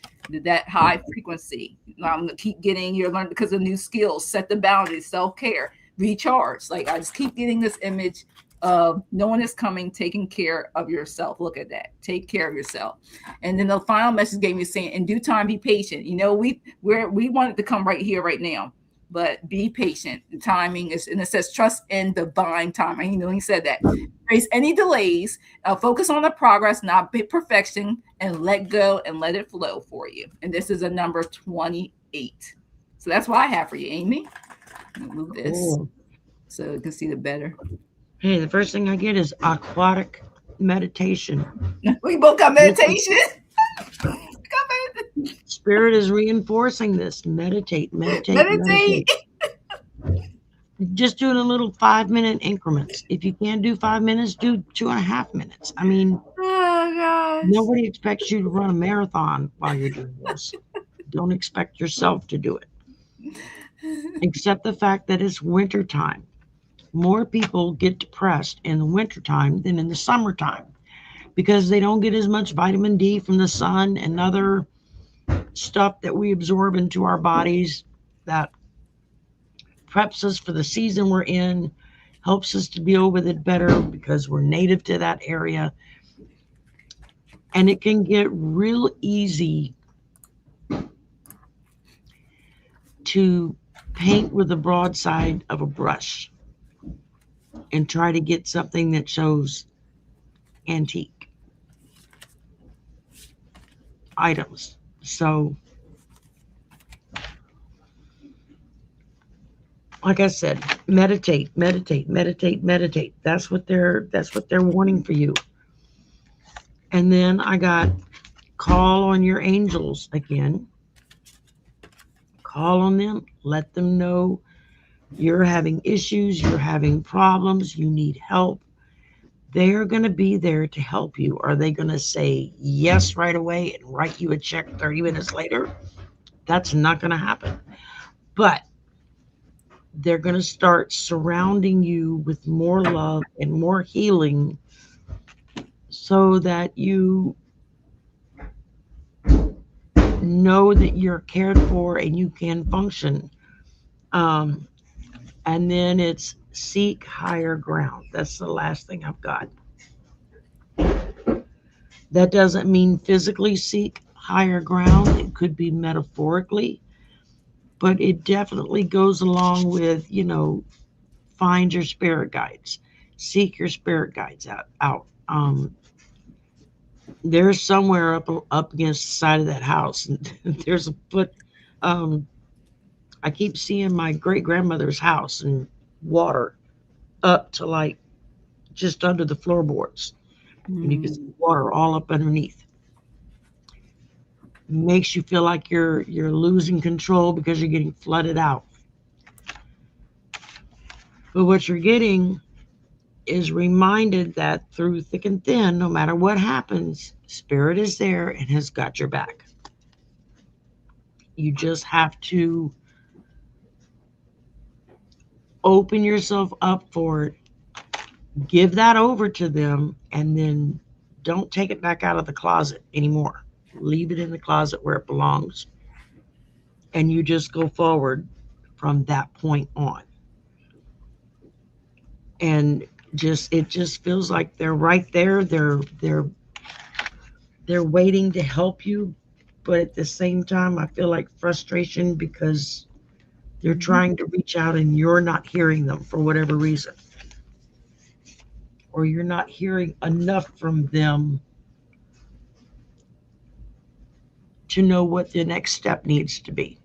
that high frequency. I'm going to keep getting, you're learning because of new skills, set the boundaries, self-care, recharge. Like I just keep getting this image of no one is coming, taking care of yourself. Look at that. Take care of yourself. And then the final message gave me saying, in due time, be patient. You know, we wanted to come right here, right now, but be patient. The timing is, and it says trust in divine timing. You know, he said that. Face any delays, focus on the progress, not perfection, and let go and let it flow for you. And this is a number 28. So that's what I have for you, Amy. Move this so you can see the better. Hey, the first thing I get is aquatic meditation. We both got meditation. Spirit is reinforcing this. Meditate. just doing a little 5-minute increments. If you can't do 5 minutes, do 2.5 minutes. I mean, Oh gosh. nobody expects you to run a marathon while you're doing this. Don't expect yourself to do it. Except the fact that it's wintertime. More people get depressed in the wintertime than in the summertime because they don't get as much vitamin D from the sun and other stuff that we absorb into our bodies that preps us for the season we're in, helps us to deal with it better because we're native to that area. And it can get real easy to paint with the broadside of a brush and try to get something that shows antique items. So, like I said, meditate, meditate, meditate, meditate. That's what they're wanting for you. And then I got call on your angels again. Call on them, let them know you're having issues, you're having problems, you need help. They're going to be there to help you. Are they going to say yes right away and write you a check 30 minutes later? That's not going to happen. But they're going to start surrounding you with more love and more healing so that you know that you're cared for and you can function. And then it's seek higher ground. That's the last thing I've got. That doesn't mean physically seek higher ground. It could be metaphorically, but it definitely goes along with, find your spirit guides, seek your spirit guides out. There's somewhere up against the side of that house, and there's a foot. I keep seeing my great grandmother's house and water up to like just under the floorboards, and you can see water all up underneath. Makes you feel like you're losing control because you're getting flooded out. But what you're getting is reminded that through thick and thin, no matter what happens, spirit is there and has got your back. You just have to open yourself up for it, give that over to them, and then don't take it back out of the closet anymore. Leave it in the closet where it belongs. And you just go forward from that point on. And it just feels like they're right there. They're waiting to help you, but at the same time I feel like frustration because they're trying to reach out and you're not hearing them for whatever reason, or you're not hearing enough from them to know what the next step needs to be.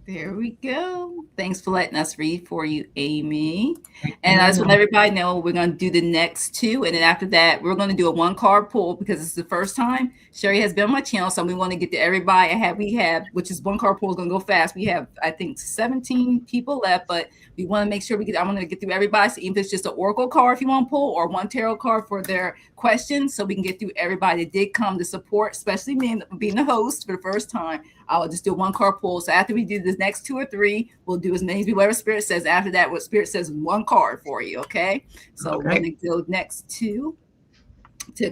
There we go. Thanks for letting us read for you, Amy. And I just want everybody know we're going to do the next two. And then after that, we're going to do a 1-card pull because it's the first time Sherry has been on my channel. So we want to get to everybody. We have, which is 1-card pull is going to go fast. We have, I think, 17 people left, but we want to make sure I want to get through everybody. So even if it's just an oracle card, if you want to pull, or 1 tarot card for their questions, so we can get through everybody that did come to support, especially me being the host for the first time. I will just do a 1-card pull. So after we do the next 2 or 3, we'll do as many as whatever Spirit says. After that, what Spirit says, 1 card for you. Okay. So we're going to go next to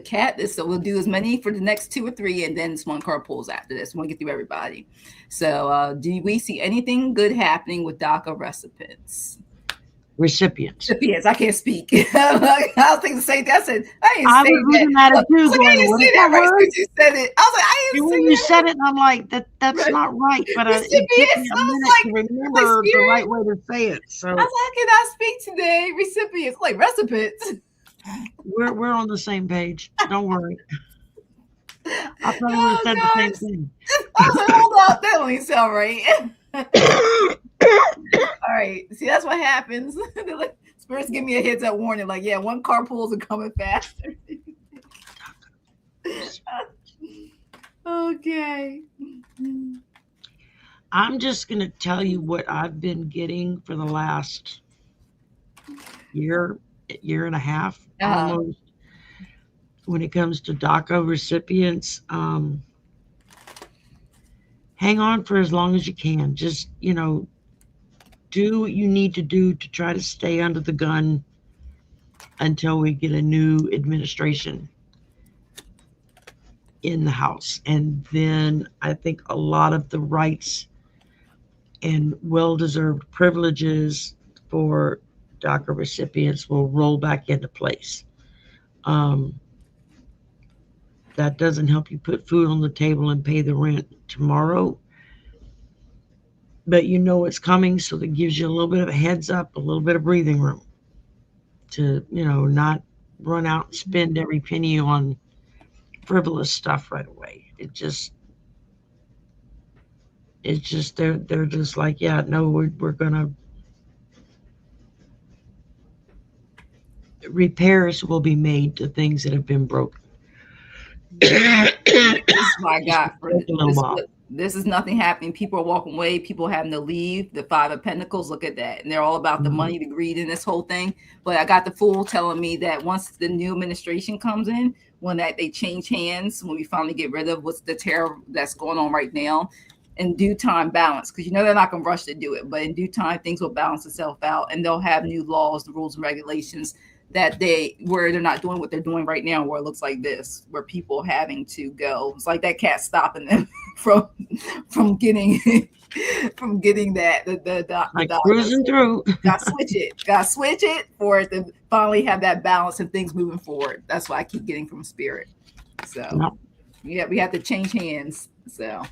Kat. So we'll do as many for the next 2 or 3, and then it's 1-card pulls after this. We want to get through everybody. So do we see anything good happening with DACA recipients? Recipients. I can't speak. I was thinking the same thing. I said, I didn't I say was looking that. at it too, going, what is that word? You said it. I was like, I didn't when say you that. said it, I'm like, that's not right. But it took me a minute to remember the right way to say it. So I was like, how can I speak today? Recipients, like recipients. We're on the same page. Don't worry. I probably would have said the same thing. I was like, hold up, that don't even sound right. All right. See, that's what happens. Spirits give me a heads up warning, like, yeah, 1-card pulls are coming faster. Okay. I'm just going to tell you what I've been getting for the last year and a half almost. When it comes to DACA recipients, hang on for as long as you can. Just, do what you need to do to try to stay under the gun until we get a new administration in the House. And then I think a lot of the rights and well-deserved privileges for DACA recipients will roll back into place. That doesn't help you put food on the table and pay the rent tomorrow, but it's coming, so that gives you a little bit of a heads up, a little bit of breathing room to, not run out and spend every penny on frivolous stuff right away. It's just they're just like, yeah, no, we're gonna repairs will be made to things that have been broken. My God, this is nothing happening. People are walking away. People having to leave. The Five of Pentacles, look at that. And they're all about the money, the greed in this whole thing. But I got the Fool telling me that once the new administration comes in, when they change hands, when we finally get rid of what's the terror that's going on right now, in due time balance, because they're not going to rush to do it. But in due time, things will balance itself out, and they'll have new laws, the rules and regulations that where they're not doing what they're doing right now, where it looks like this, where people having to go. It's like that cat stopping them from getting that the cruising through. Got to switch it for it to finally have that balance and things moving forward. That's what I keep getting from Spirit. So yeah, we have to change hands. So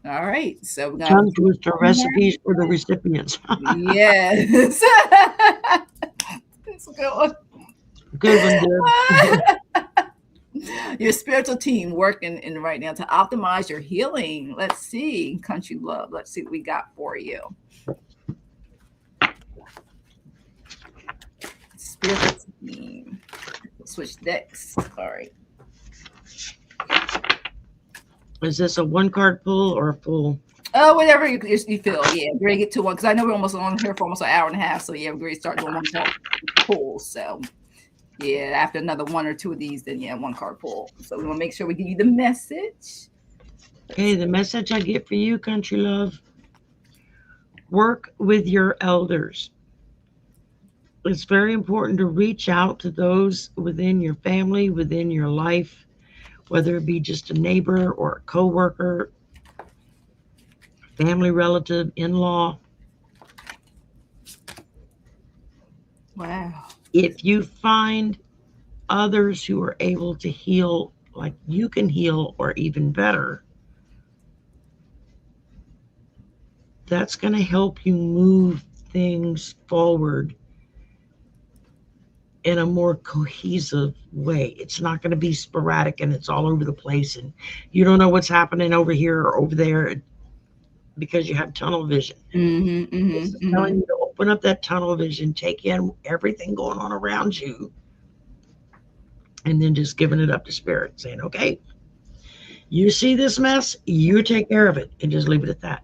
all right, so we got tongue twister recipes for the recipients. Yes. That's a good one. Good one, dude. Your spiritual team working in right now to optimize your healing. Let's see, country love. Let's see what we got for you. Spiritual team. Switch decks. All right. Is this a one card pull or a full? Oh, whatever you feel. Yeah, we're gonna get to one because I know we're almost on here for almost an hour and a half. So yeah, we're going to start doing one card pull. So yeah, after another one or two of these, then yeah, one card pull. So we want to make sure we give you the message. Okay, the message I get for you, country love. Work with your elders. It's very important to reach out to those within your family, within your life, whether it be just a neighbor or a coworker, family relative, in-law. Wow. If you find others who are able to heal like you can heal or even better, that's going to help you move things forward in a more cohesive way. It's not going to be sporadic and it's all over the place and you don't know what's happening over here or over there because you have tunnel vision. This is telling you to open up that tunnel vision, take in everything going on around you, and then just giving it up to Spirit, saying, okay, you see this mess, you take care of it, and just leave it at that.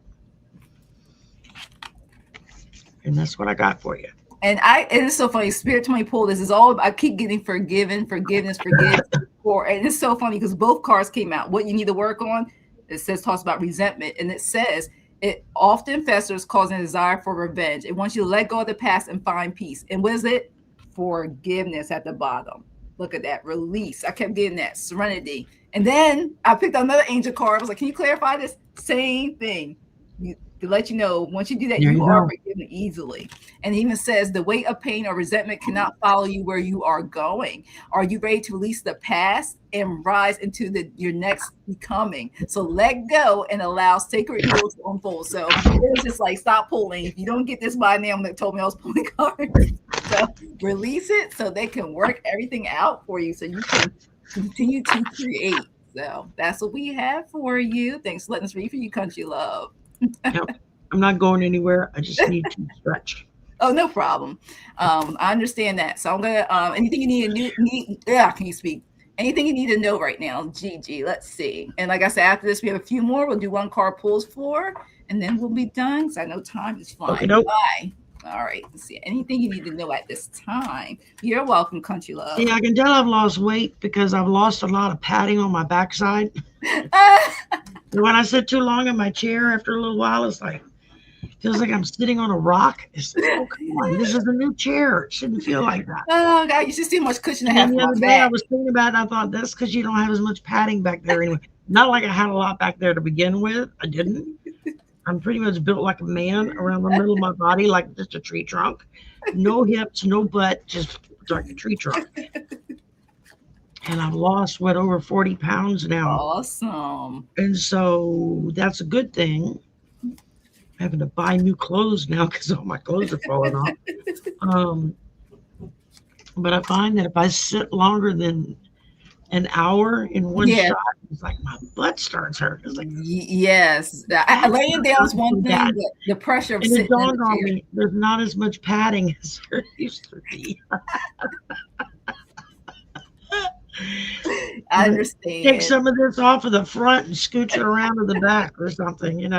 And that's what I got for you. And it is so funny. Spirit told me pull this is all. I keep getting forgiveness. And it's so funny because both cards came out. What you need to work on. It talks about resentment, and it says it often festers, causing a desire for revenge. It wants you to let go of the past and find peace. And what is it? Forgiveness at the bottom. Look at that. Release. I kept getting that. Serenity. And then I picked up another angel card. I was like, can you clarify this? Same thing. To let you know, once you do that, you are forgiven easily. And it even says the weight of pain or resentment cannot follow you where you are going. Are you ready to release the past and rise into your next becoming? So let go and allow sacred heals to unfold. So it was just like, stop pulling. If you don't get this by now, that told me I was pulling cards. So release it so they can work everything out for you so you can continue to create. So that's what we have for you. Thanks for letting us read for you, country love. Yep. I'm not going anywhere. I just need to stretch. Oh, no problem. I understand that. So I'm gonna anything you need. Can you speak? Anything you need to know right now, Gigi? Let's see. And like I said, after this, we have a few more. We'll do one card pulls for, and then we'll be done. So I know time is flying by. All right. Let's see. Anything you need to know at this time? You're welcome, country love. Yeah, I can tell I've lost weight because I've lost a lot of padding on my backside. When I sit too long in my chair, after a little while, it's like, feels like I'm sitting on a rock. It's like, oh, come on, this is a new chair. It shouldn't feel like that. Oh, God, you should see how much cushion I And have then for the my other day I back. was thinking about it, and I thought, that's because you don't have as much padding back there anyway. Not like I had a lot back there to begin with. I didn't. I'm pretty much built like a man around the middle of my body, like just a tree trunk. No hips, no butt, just like a tree trunk. And I've lost, over 40 pounds now. Awesome. And so that's a good thing. I'm having to buy new clothes now because all my clothes are falling off. But I find that if I sit longer than an hour in one shot, it's like my butt starts hurting. It's like, yes, laying down is one thing, but the pressure of and sitting it dawned in the on chair. me, there's not as much padding as there used to be. I understand. Take some of this off of the front and scooch it around to the back or something,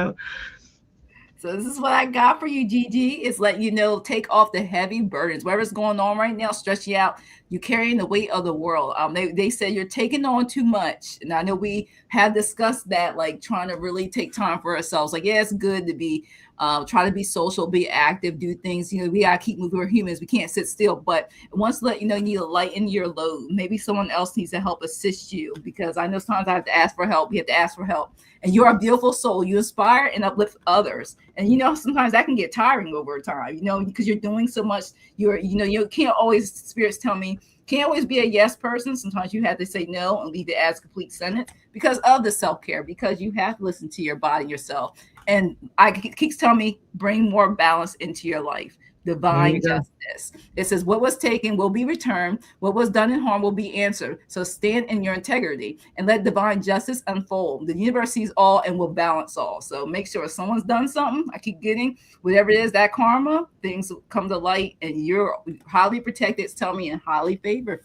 So this is what I got for you, Gigi. It's let you know, take off the heavy burdens. Whatever's going on right now, stress you out. You're carrying the weight of the world. They said you're taking on too much. And I know we have discussed that, like trying to really take time for ourselves. Like, yeah, it's good to be, try to be social, be active, do things. We got to keep moving. We're humans. We can't sit still. But once let you know, you need to lighten your load. Maybe someone else needs to help assist you, because I know sometimes I have to ask for help. We have to ask for help. And you're a beautiful soul. You inspire and uplift others. And, sometimes that can get tiring over time, because you're doing so much. You can't always, spirits tell me, can't always be a yes person. Sometimes you have to say no and leave it as a complete sentence because of the self-care, because you have to listen to your body, yourself. And it keeps telling me, bring more balance into your life. Divine justice. It says, what was taken will be returned. What was done in harm will be answered. So stand in your integrity and let divine justice unfold. The universe sees all and will balance all. So make sure if someone's done something, I keep getting whatever it is, that karma, things come to light, and you're highly protected. It's telling me, and highly favored.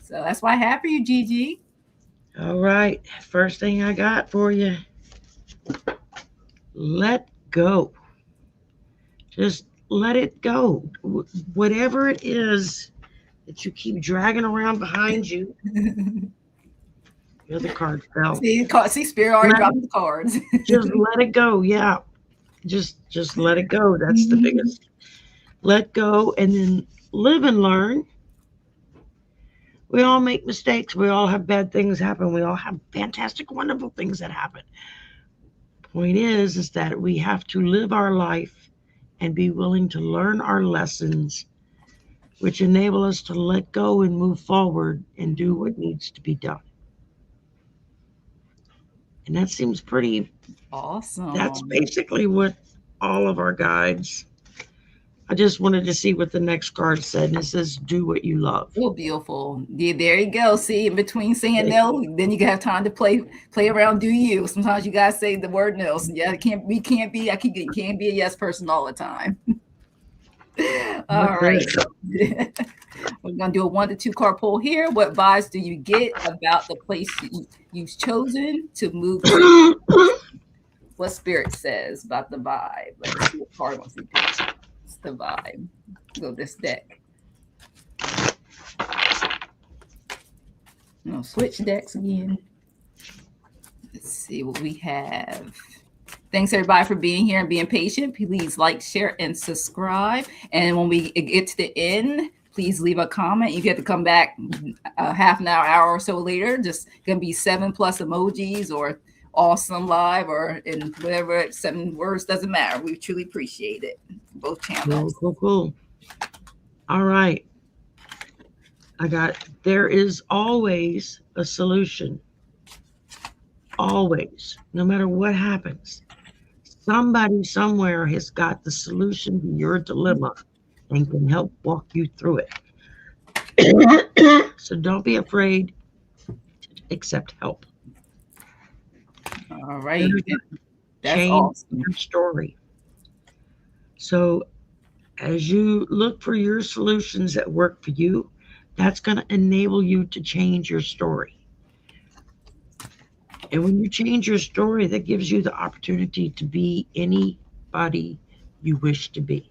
So that's what I have for you, Gigi. All right. First thing I got for you. Let go. Just let it go. Whatever it is that you keep dragging around behind you. The other card fell. See, Spirit already dropped the cards. Just let it go. Yeah. Just let it go. That's the biggest. Let go and then live and learn. We all make mistakes. We all have bad things happen. We all have fantastic, wonderful things that happen. Point is that we have to live our life and be willing to learn our lessons, which enable us to let go and move forward and do what needs to be done. And that seems pretty awesome. That's basically what all of our guides. I just wanted to see what the next card said, and it says, do what you love. Oh, beautiful. Yeah, there you go. See, in between saying no, then you can have time to play around, do you. Sometimes you guys say the word no. So yeah, you can't be a yes person all the time. All right. We're going to do a 1 to 2 card pull here. What vibes do you get about the place you've chosen to move to? What Spirit says about the vibe. Let's see what card wants to do. It's the vibe. Go this deck. No, switch decks again. Let's see what we have. Thanks everybody for being here and being patient. Please like, share, and subscribe. And when we get to the end, please leave a comment. You get to come back half an hour or so later. Just gonna be 7+ emojis or awesome live or in whatever 7 words, doesn't matter. We truly appreciate it. Both channels. Cool. All right. There is always a solution. Always, no matter what happens. Somebody somewhere has got the solution to your dilemma and can help walk you through it. So don't be afraid to accept help. All right. That's change awesome. your story. So as you look for your solutions that work for you, that's going to enable you to change your story. And when you change your story, that gives you the opportunity to be anybody you wish to be.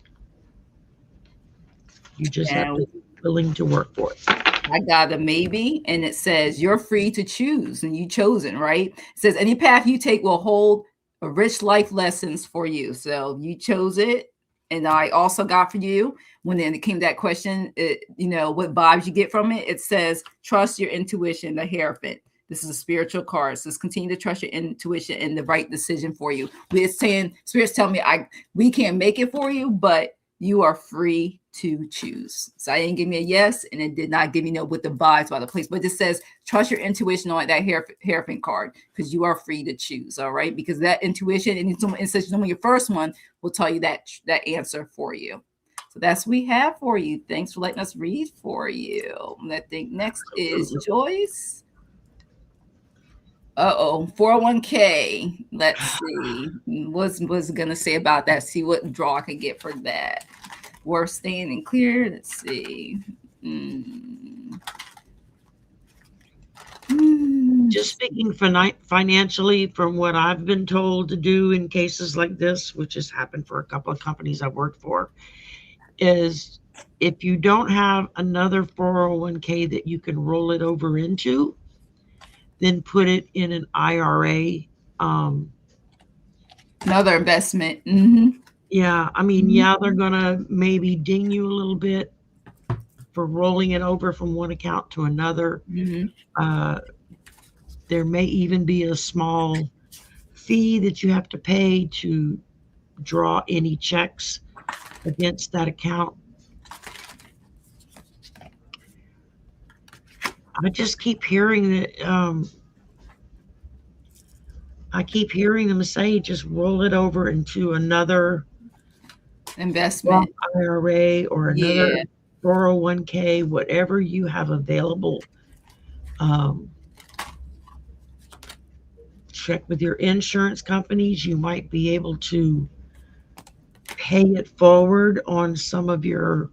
You just have to be willing to work for it. I got a maybe, and it says you're free to choose, and you chosen, right? It says any path you take will hold a rich life lessons for you. So you chose it. And I also got for you, when then it came to that question, what vibes you get from it. It says, trust your intuition, the Hierophant. This is a spiritual card. So continue to trust your intuition and the right decision for you. It's saying, Spirit's telling me we can't make it for you, but you are free to choose. So I didn't give me a yes, and it did not give me no with the vibes about the place, but it says trust your intuition on that Hierophant card, because you are free to choose. All right, because that intuition and since your first one will tell you that answer for you. So that's what we have for you. Thanks for letting us read for you. And I think next is Joyce. 401k. Let's see. What's it gonna say about that? See what draw I can get for that. Worth staying and clear. Let's see. Just speaking financially, from what I've been told to do in cases like this, which has happened for a couple of companies I've worked for, is if you don't have another 401k that you can roll it over into, then put it in an IRA. Another investment. Yeah, I mean, yeah, they're gonna maybe ding you a little bit for rolling it over from one account to another. There may even be a small fee that you have to pay to draw any checks against that account. I just keep hearing that. I keep hearing them say, just roll it over into another investment, IRA or another 401k, whatever you have available. Check with your insurance companies. You might be able to pay it forward on some of your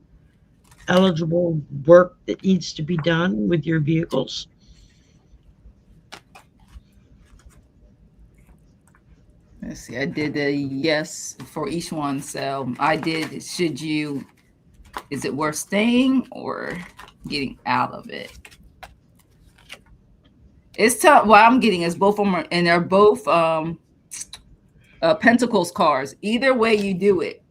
eligible work that needs to be done with your vehicles. Let's see. I did a yes for each one. So I did. Is it worth staying or getting out of it? It's tough. What I'm getting is both of them and they're both Pentacles cards. Either way you do it,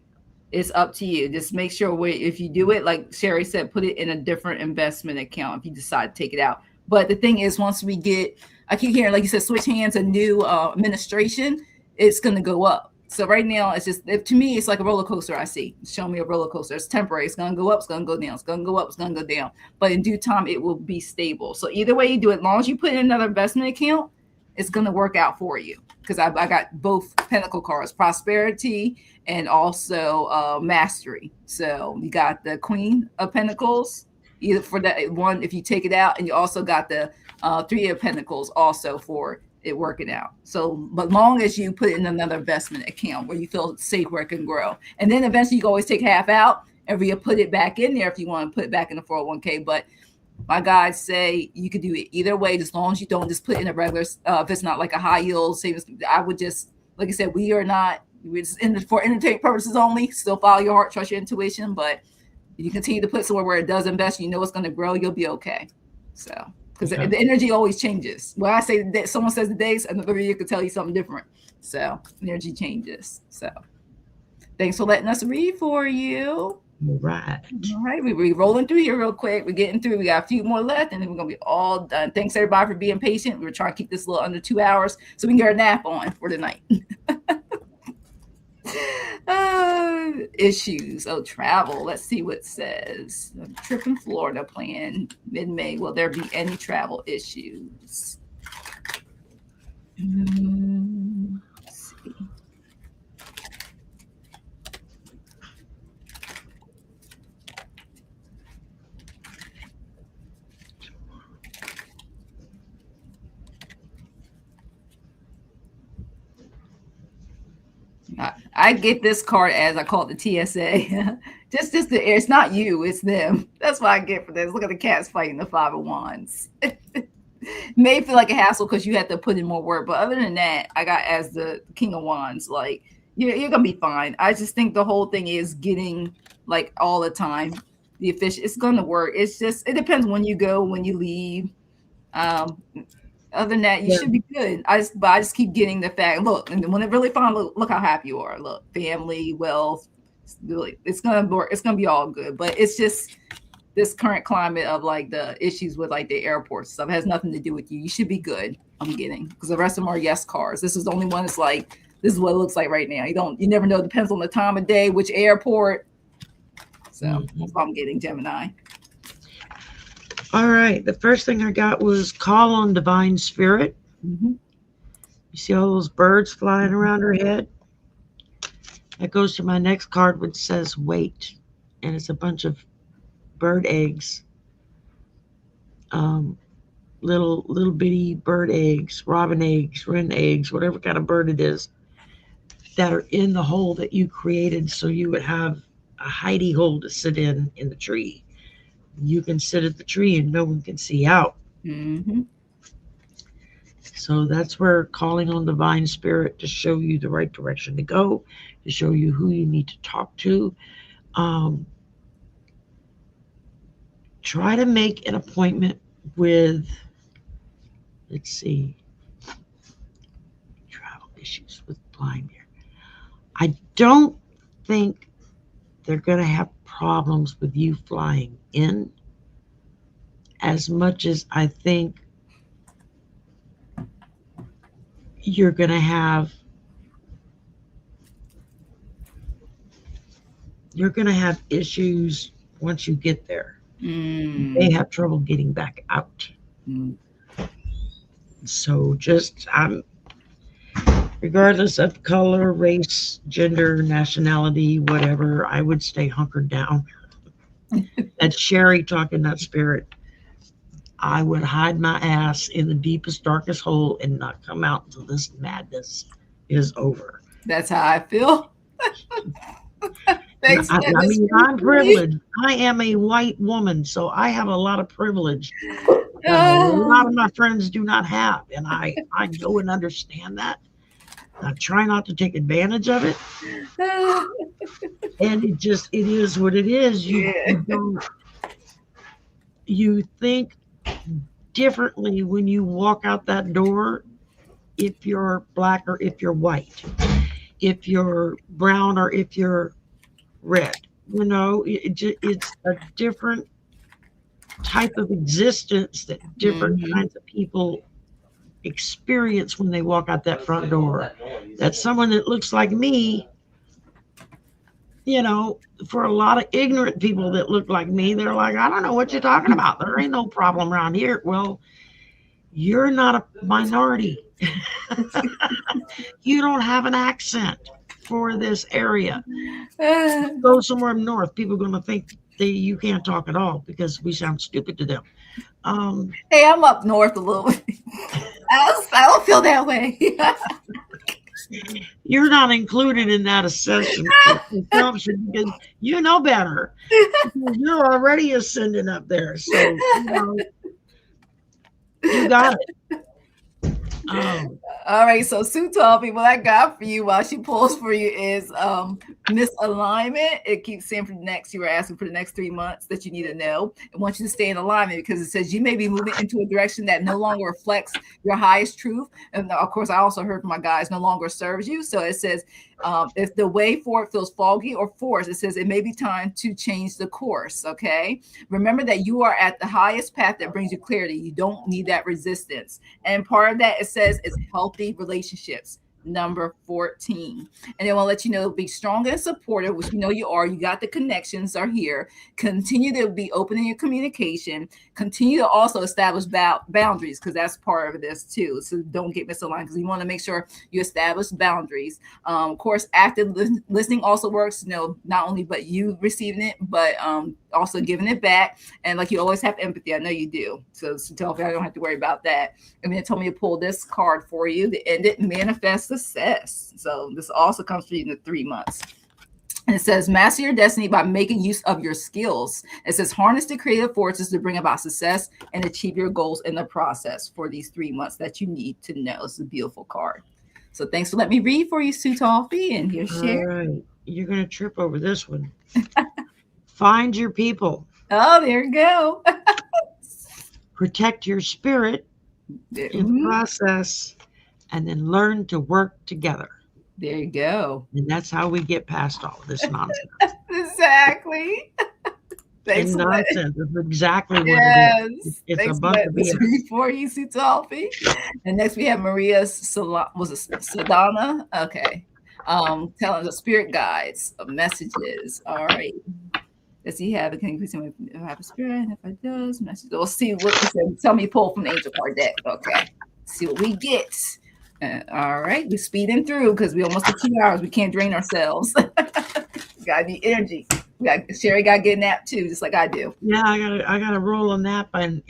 it's up to you. Just make sure if you do it, like Sherry said, put it in a different investment account if you decide to take it out. But the thing is, once we get, I keep hearing, like you said, switch hands, a new administration, it's going to go up. So right now, it's just, to me, it's like a roller coaster. I see. Show me a roller coaster. It's temporary. It's going to go up. It's going to go down. It's going to go up. It's going to go down. But in due time, it will be stable. So either way you do it, as long as you put in another investment account, it's going to work out for you. Because I got both Pentacle cards, Prosperity and also Mastery. So you got the Queen of Pentacles, either for that one if you take it out, and you also got the Three of Pentacles also for it working out. So, but long as you put it in another investment account where you feel safe, where it can grow, and then eventually you can always take half out and put it back in there if you want to put it back in the 401k. But my guys say you could do it either way, as long as you don't just put in a regular. If it's not like a high yield savings, I would just, like I said, we're just in for entertainment purposes only. Still follow your heart, trust your intuition, but if you continue to put somewhere where it does invest, you know it's going to grow, you'll be okay. So. Because the energy always changes. When I say that someone says the days, another year could tell you something different. So energy changes. So thanks for letting us read for you. All right. We're rolling through here real quick. We're getting through. We got a few more left, and then we're going to be all done. Thanks, everybody, for being patient. We're trying to keep this a little under 2 hours so we can get our nap on for the night. Issues. Travel. Let's see what it says. A trip in Florida planned mid-May. Will there be any travel issues? Let's see. I get this card as I call it the TSA. It's not you, it's them. That's what I get for this. Look at the cats fighting the Five of Wands. May feel like a hassle because you have to put in more work, but other than that, I got as the King of Wands. Like you're gonna be fine. I just think the whole thing is getting like all the time the efficient. It's going to work. It's just, it depends when you go, when you leave. Other than that, you Yeah. should be good. I just keep getting the fact. Look, and when it really finally look how happy you are. Look, family, wealth. It's gonna work. It's gonna be all good. But it's just this current climate of like the issues with like the airports stuff has nothing to do with you. You should be good. I'm getting, because the rest of them are yes cars. This is the only one that's like, this is what it looks like right now. You never know. It depends on the time of day, which airport. So that's what I'm getting, Gemini. All right. The first thing I got was call on divine spirit. Mm-hmm. You see all those birds flying around her head? That goes to my next card, which says wait. And it's a bunch of bird eggs. Little bitty bird eggs, robin eggs, wren eggs, whatever kind of bird it is, that are in the hole that you created, so you would have a hidey hole to sit in the tree. You can sit at the tree and no one can see out. Mm-hmm. So that's where calling on divine spirit to show you the right direction to go, to show you who you need to talk to. Try to make an appointment with, let's see, travel issues with blind here. I don't think they're going to have problems with you flying in as much as I think you're going to have issues once you get there. They have trouble getting back out. So just regardless of color, race, gender, nationality, whatever, I would stay hunkered down. That's Sherry talking, that spirit. I would hide my ass in the deepest, darkest hole and not come out until this madness is over. That's how I feel. Thanks. I mean, I'm privileged. I am a white woman, so I have a lot of privilege that a lot of my friends do not have. And I know and understand that. I try not to take advantage of it. And it is what it is. You think differently when you walk out that door, if you're black or if you're white, if you're brown or if you're red. It's a different type of existence that different kinds of people experience when they walk out that front door. That someone that looks like me, for a lot of ignorant people that look like me, they're like, I don't know what you're talking about. There ain't no problem around here. Well, you're not a minority. You don't have an accent for this area. Go somewhere north, people are going to think you can't talk at all because we sound stupid to them. Hey, I'm up north a little bit. I don't feel that way. You're not included in that ascension because you know better. You're already ascending up there, so you got it. All right, so Sue told me what I got for you while she pulls for you is misalignment. It keeps saying you were asking for the next 3 months that you need to know. It wants you to stay in alignment because it says you may be moving into a direction that no longer reflects your highest truth. And of course, I also heard from my guys, no longer serves you. So it says if the way forward feels foggy or forced, it says it may be time to change the course. Okay. Remember that you are at the highest path that brings you clarity. You don't need that resistance. And part of that, it says, is healthy relationships. Number 14. And they want to let you know, be strong and supportive, which we know you are. You got the connections are here. Continue to be open in your communication. Continue to also establish boundaries, because that's part of this too. So don't get misaligned, because you want to make sure you establish boundaries. Of course, active listening also works, not only but you receiving it, but also giving it back. And like you always have empathy. I know you do. So tell me I don't have to worry about that. And then it told me to pull this card for you, the end it manifest success. So this also comes for you in the 3 months. And it says, master your destiny by making use of your skills. It says, harness the creative forces to bring about success and achieve your goals in the process for these 3 months that you need to know. It's a beautiful card. So thanks for letting me read for you, Sue Toffee. And here's Sherry. All right. You're going to trip over this one. Find your people. Oh, there you go. Protect your spirit in the process, and then learn to work together. There you go. And that's how we get past all of this nonsense. Exactly. Thanks And for nonsense is exactly what yes. it is. It's Thanks a bunch of BS. before you see Toffee. And next we have Maria Sadana. Okay. Telling the spirit guides of messages. All right. Does he have it? Can you please tell me if I have a spirit? If I does, message. We'll see what it says. Tell me pull from the angel card deck. Okay. See what we get. All right. We're speeding through because we almost at 2 hours. We can't drain ourselves. We gotta need energy. Sherry got to get a nap too, just like I do. Yeah, I gotta roll a nap in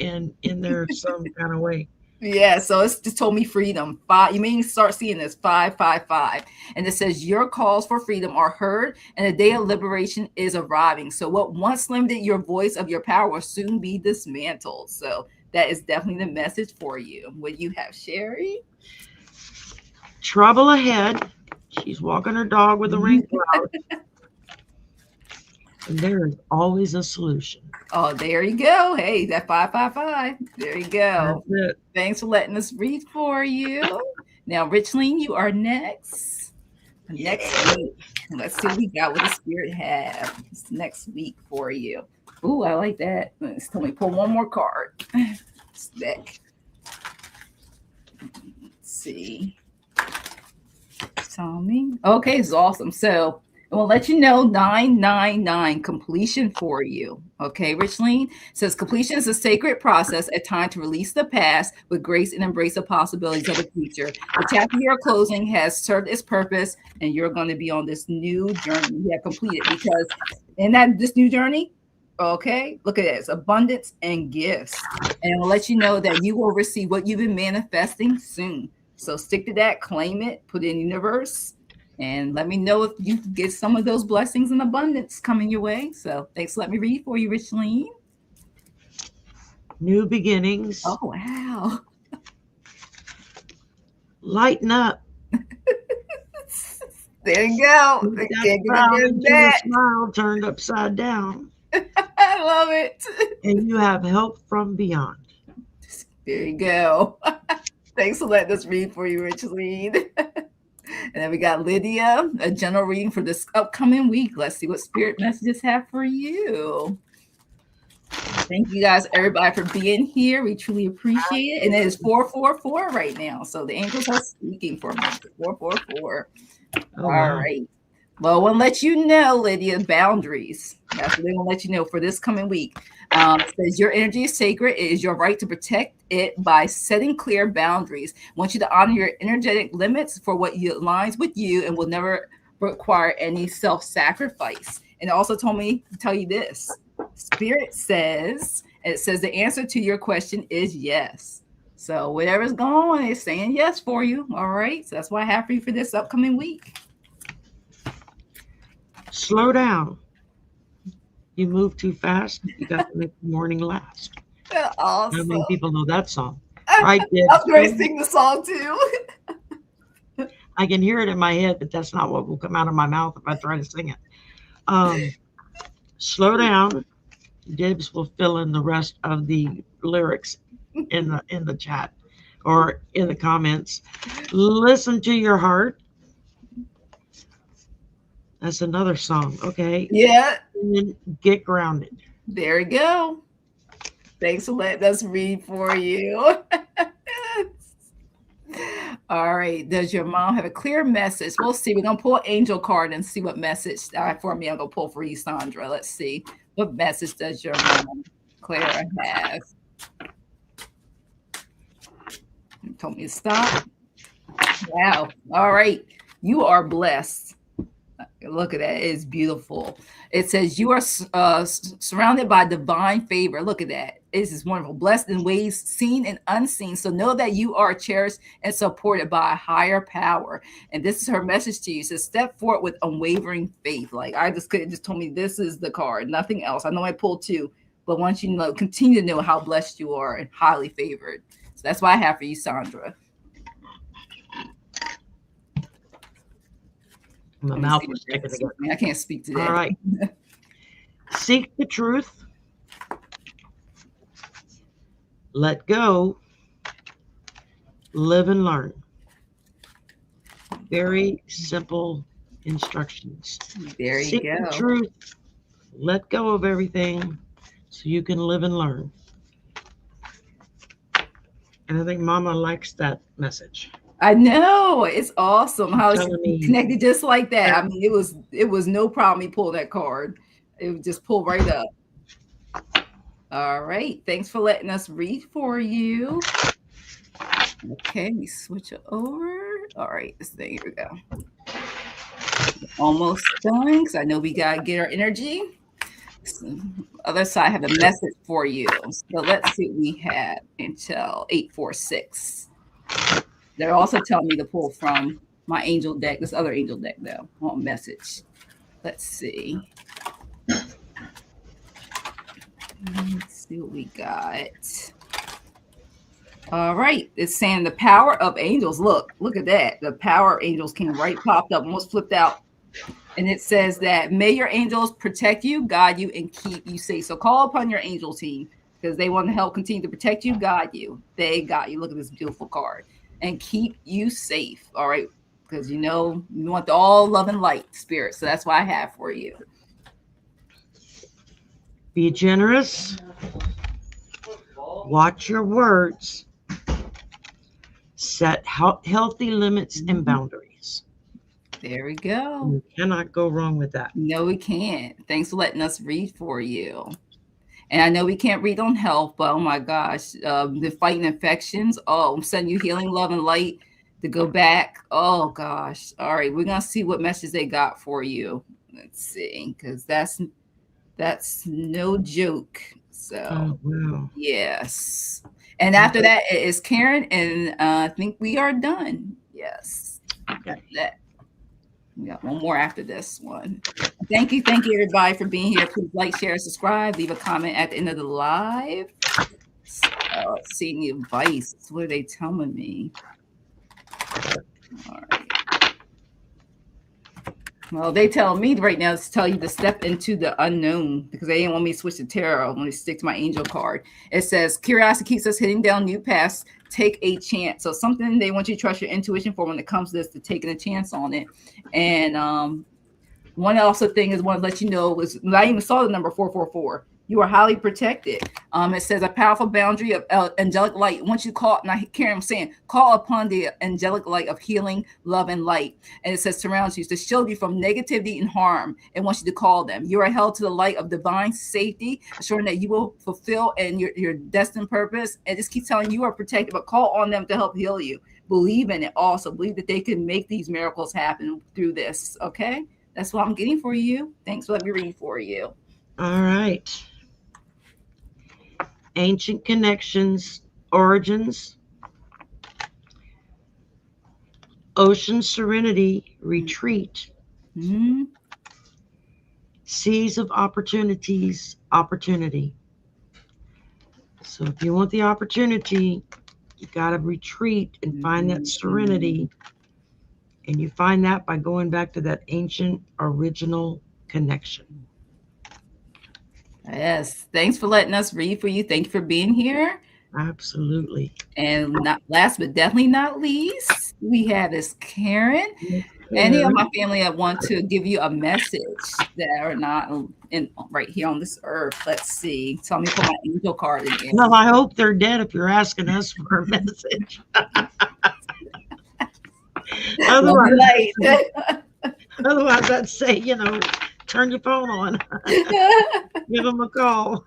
there some kind of way. Yeah, so it's just told me freedom. 5. You may start seeing this 555, and it says your calls for freedom are heard, and the day of liberation is arriving. So what once limited your voice of your power will soon be dismantled. So that is definitely the message for you. What you have, Sherry? Trouble ahead. She's walking her dog with a rain cloud. And there is always a solution. Oh, there you go. Hey, that 555. There you go. That's it. Thanks for letting us read for you. Now, Richling, you are next. Next week. Let's see what we got. What the spirit have next week for you. Ooh, I like that. Let's tell me pull one more card. This deck. Let's see. Tell me. Okay, it's awesome. So we'll let you know 999 completion for you. Okay, Richleen says completion is a sacred process, a time to release the past with grace and embrace the possibilities of the future. The chapter you're closing has served its purpose, and you're going to be on this new journey you have completed. Because in this new journey, okay, look at this, abundance and gifts. And we'll let you know that you will receive what you've been manifesting soon. So stick to that, claim it, put it in the universe. And let me know if you get some of those blessings and abundance coming your way. So thanks for letting me read for you, Richleen. New beginnings. Oh, wow. Lighten up. There you go. That smile turned upside down. I love it. And you have help from beyond. There you go. Thanks for letting us read for you, Richleen. And then we got Lydia, a general reading for this upcoming week. Let's see what spirit messages have for you. Thank you guys, everybody, for being here. We truly appreciate it. And it is 444 right now. So the angels are speaking for me. 444. All right. Well, I want to let you know, Lydia, boundaries. That's what they want to let you know for this coming week. It says your energy is sacred. It is your right to protect it by setting clear boundaries. I want you to honor your energetic limits for what aligns with you and will never require any self-sacrifice. And it also told me to tell you this. Spirit says, and it says the answer to your question is yes. So whatever's going on is saying yes for you. All right. So that's what I have for you for this upcoming week. Slow down. You move too fast, you got to make the morning last. Awesome. How many people know that song? I did. I'm going to sing the song too. I can hear it in my head, but that's not what will come out of my mouth if I try to sing it. Slow down. Dibs will fill in the rest of the lyrics in the chat or in the comments. Listen to your heart. That's another song. Okay. Yeah. And then get grounded. There you go. Thanks for letting us read for you. All right. Does your mom have a clear message? We'll see. We're going to pull an angel card and see what message for me. I'm going to pull for you, Sandra. Let's see. What message does your mom, Clara, have? You told me to stop. Wow. All right. You are blessed. Look at that. It's beautiful. It says you are surrounded by divine favor. Look at that. This is wonderful. Blessed in ways seen and unseen. So know that you are cherished and supported by a higher power. And this is her message to you. It says step forward with unwavering faith. Like I just told me this is the card, nothing else. I know I pulled two, but once you know, continue to know how blessed you are and highly favored. So that's what I have for you, Sandra. My mouth was sticking together. I can't speak today. All right. Seek the truth. Let go. Live and learn. Very simple instructions. There you Seek go. the truth. Let go of everything so you can live and learn. And I think Mama likes that message. I know, it's awesome how it's Telling me- connected just like that. I mean, it was no problem he pulled that card. It would just pull right up. All right, thanks for letting us read for you. Okay, let me switch it over. All right, this thing, here we go. Almost done, because I know we gotta get our energy. So, other side, I have a message for you. So let's see what we have until 846. They're also telling me to pull from my angel deck, this other angel deck though, on message. Let's see. Let's see what we got. All right, it's saying the power of angels. Look at that. The power of angels came right, popped up, almost flipped out. And it says that may your angels protect you, guide you, and keep you safe. So call upon your angel team because they want to help continue to protect you, guide you. They got you. Look at this beautiful card. And keep you safe. All right. Because you know you want the all love and light spirit. So that's what I have for you. Be generous. Watch your words. Set healthy limits and boundaries. There we go. You cannot go wrong with that. No, we can't. Thanks for letting us read for you. And I know we can't read on health, but oh my gosh, the fighting infections. Oh, I'm sending you healing, love, and light to go back. Oh gosh. All right, we're gonna see what message they got for you. Let's see, because that's no joke. So wow. Yes. And after that it is Karen, and I think we are done. Yes. Okay. That. We got one more after this one. Thank you everybody for being here. Please like, share, subscribe, leave a comment at the end of the live. Let's see any advice. What are they telling me? All right. Well, they tell me right now to tell you to step into the unknown because they didn't want me to switch to tarot. I want to stick to my angel card. It says curiosity keeps us hitting down new paths. Take a chance. So something they want you to trust your intuition for when it comes to this, to taking a chance on it. And one also thing is want to let you know was I even saw the number 444. You are highly protected. It says a powerful boundary of angelic light. Once you call, and I hear him saying, call upon the angelic light of healing, love, and light. And it says surrounds you to shield you from negativity and harm and wants you to call them. You are held to the light of divine safety, assuring that you will fulfill and your destined purpose. And just keep telling you are protected, but call on them to help heal you. Believe in it also. Believe that they can make these miracles happen through this. Okay? That's what I'm getting for you. Thanks for letting me read for you. All right. Ancient connections, origins, ocean serenity, retreat, seas of opportunities, opportunity. So if you want the opportunity, you got to retreat and find that serenity. And you find that by going back to that ancient original connection. Yes. Thanks for letting us read for you. Thank you for being here. Absolutely. And not last but definitely not least, we have this Karen. Any of my family that want to give you a message that are not in right here on this earth. Let's see. Tell me, put my angel card in there. Well, I hope they're dead if you're asking us for a message. Otherwise, I'd say, turn your phone on. Give them a call.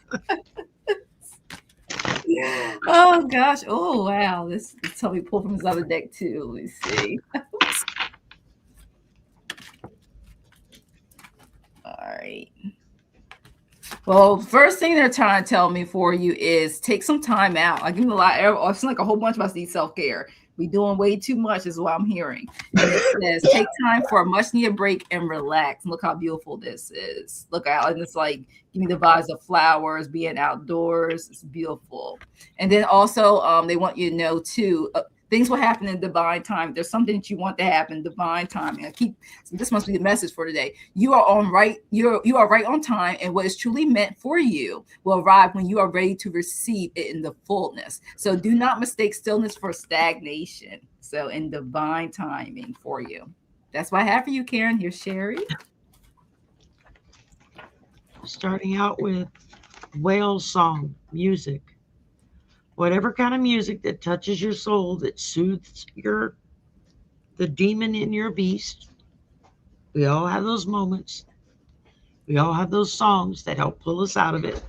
Oh gosh. Oh wow. Let's tell me pull from his other deck too. Let me see. All right. Well, first thing they're trying to tell me for you is take some time out. I give them a lot. It's like a whole bunch of us need self-care. We're doing way too much is what I'm hearing. And it says, take time for a much needed break and relax. Look how beautiful this is. Look out. And it's like, give me the vibes of flowers, being outdoors. It's beautiful. And then also, they want you to know too, Things will happen in divine time. There's something that you want to happen, divine timing. This must be the message for today. You are right on time, and what is truly meant for you will arrive when you are ready to receive it in the fullness. So do not mistake stillness for stagnation. So in divine timing for you. That's what I have for you, Karen. Here's Sherry. Starting out with whale song music. Whatever kind of music that touches your soul, that soothes the demon in your beast. We all have those moments. We all have those songs that help pull us out of it.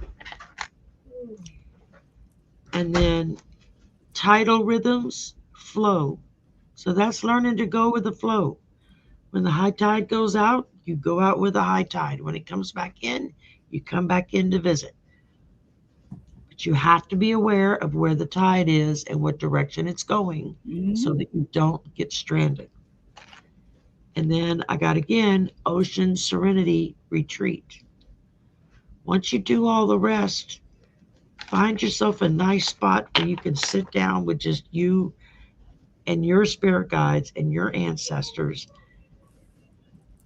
And then tidal rhythms, flow. So that's learning to go with the flow. When the high tide goes out, you go out with the high tide. When it comes back in, you come back in to visit. But you have to be aware of where the tide is and what direction it's going, so that you don't get stranded. And then I got, again, ocean serenity retreat. Once you do all the rest, find yourself a nice spot where you can sit down with just you and your spirit guides and your ancestors.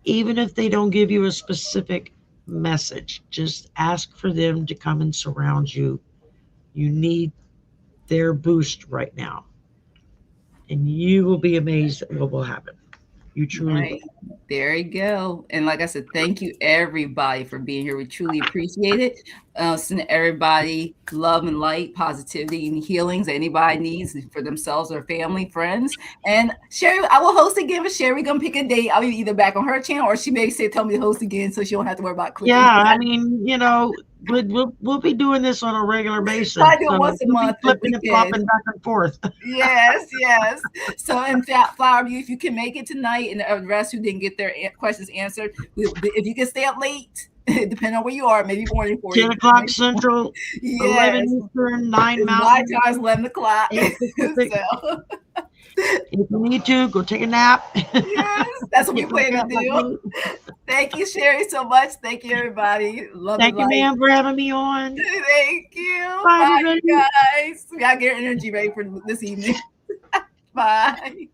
Even if they don't give you a specific message, just ask for them to come and surround you. You need their boost right now. And you will be amazed at what will happen. You truly will. There you go. And like I said, thank you everybody for being here. We truly appreciate it. Send everybody love and light, positivity, and healings that anybody needs for themselves or family, friends. And Sherry, I will host again with Sherry. We're gonna pick a date. I'll be either back on her channel, or she may tell me to host again, so she don't have to worry about clicking. Yeah, I mean, we'll be doing this on a regular basis. I do it once a month. Flipping and flopping back and forth. Yes. So in fact, Flower View, if you can make it tonight, and the rest who didn't get their questions answered, if you can stay up late, depending on where you are, maybe morning for 10 o'clock Central, yes. 11 Eastern, 9 Mountain. My time's 11 o'clock. So. If you need to, go take a nap. Yes, that's what we plan to do. Thank you, Sherry, so much. Thank you, everybody. Thank you, ma'am, for having me on. Thank you. Bye guys. We gotta get our energy ready for this evening. Bye.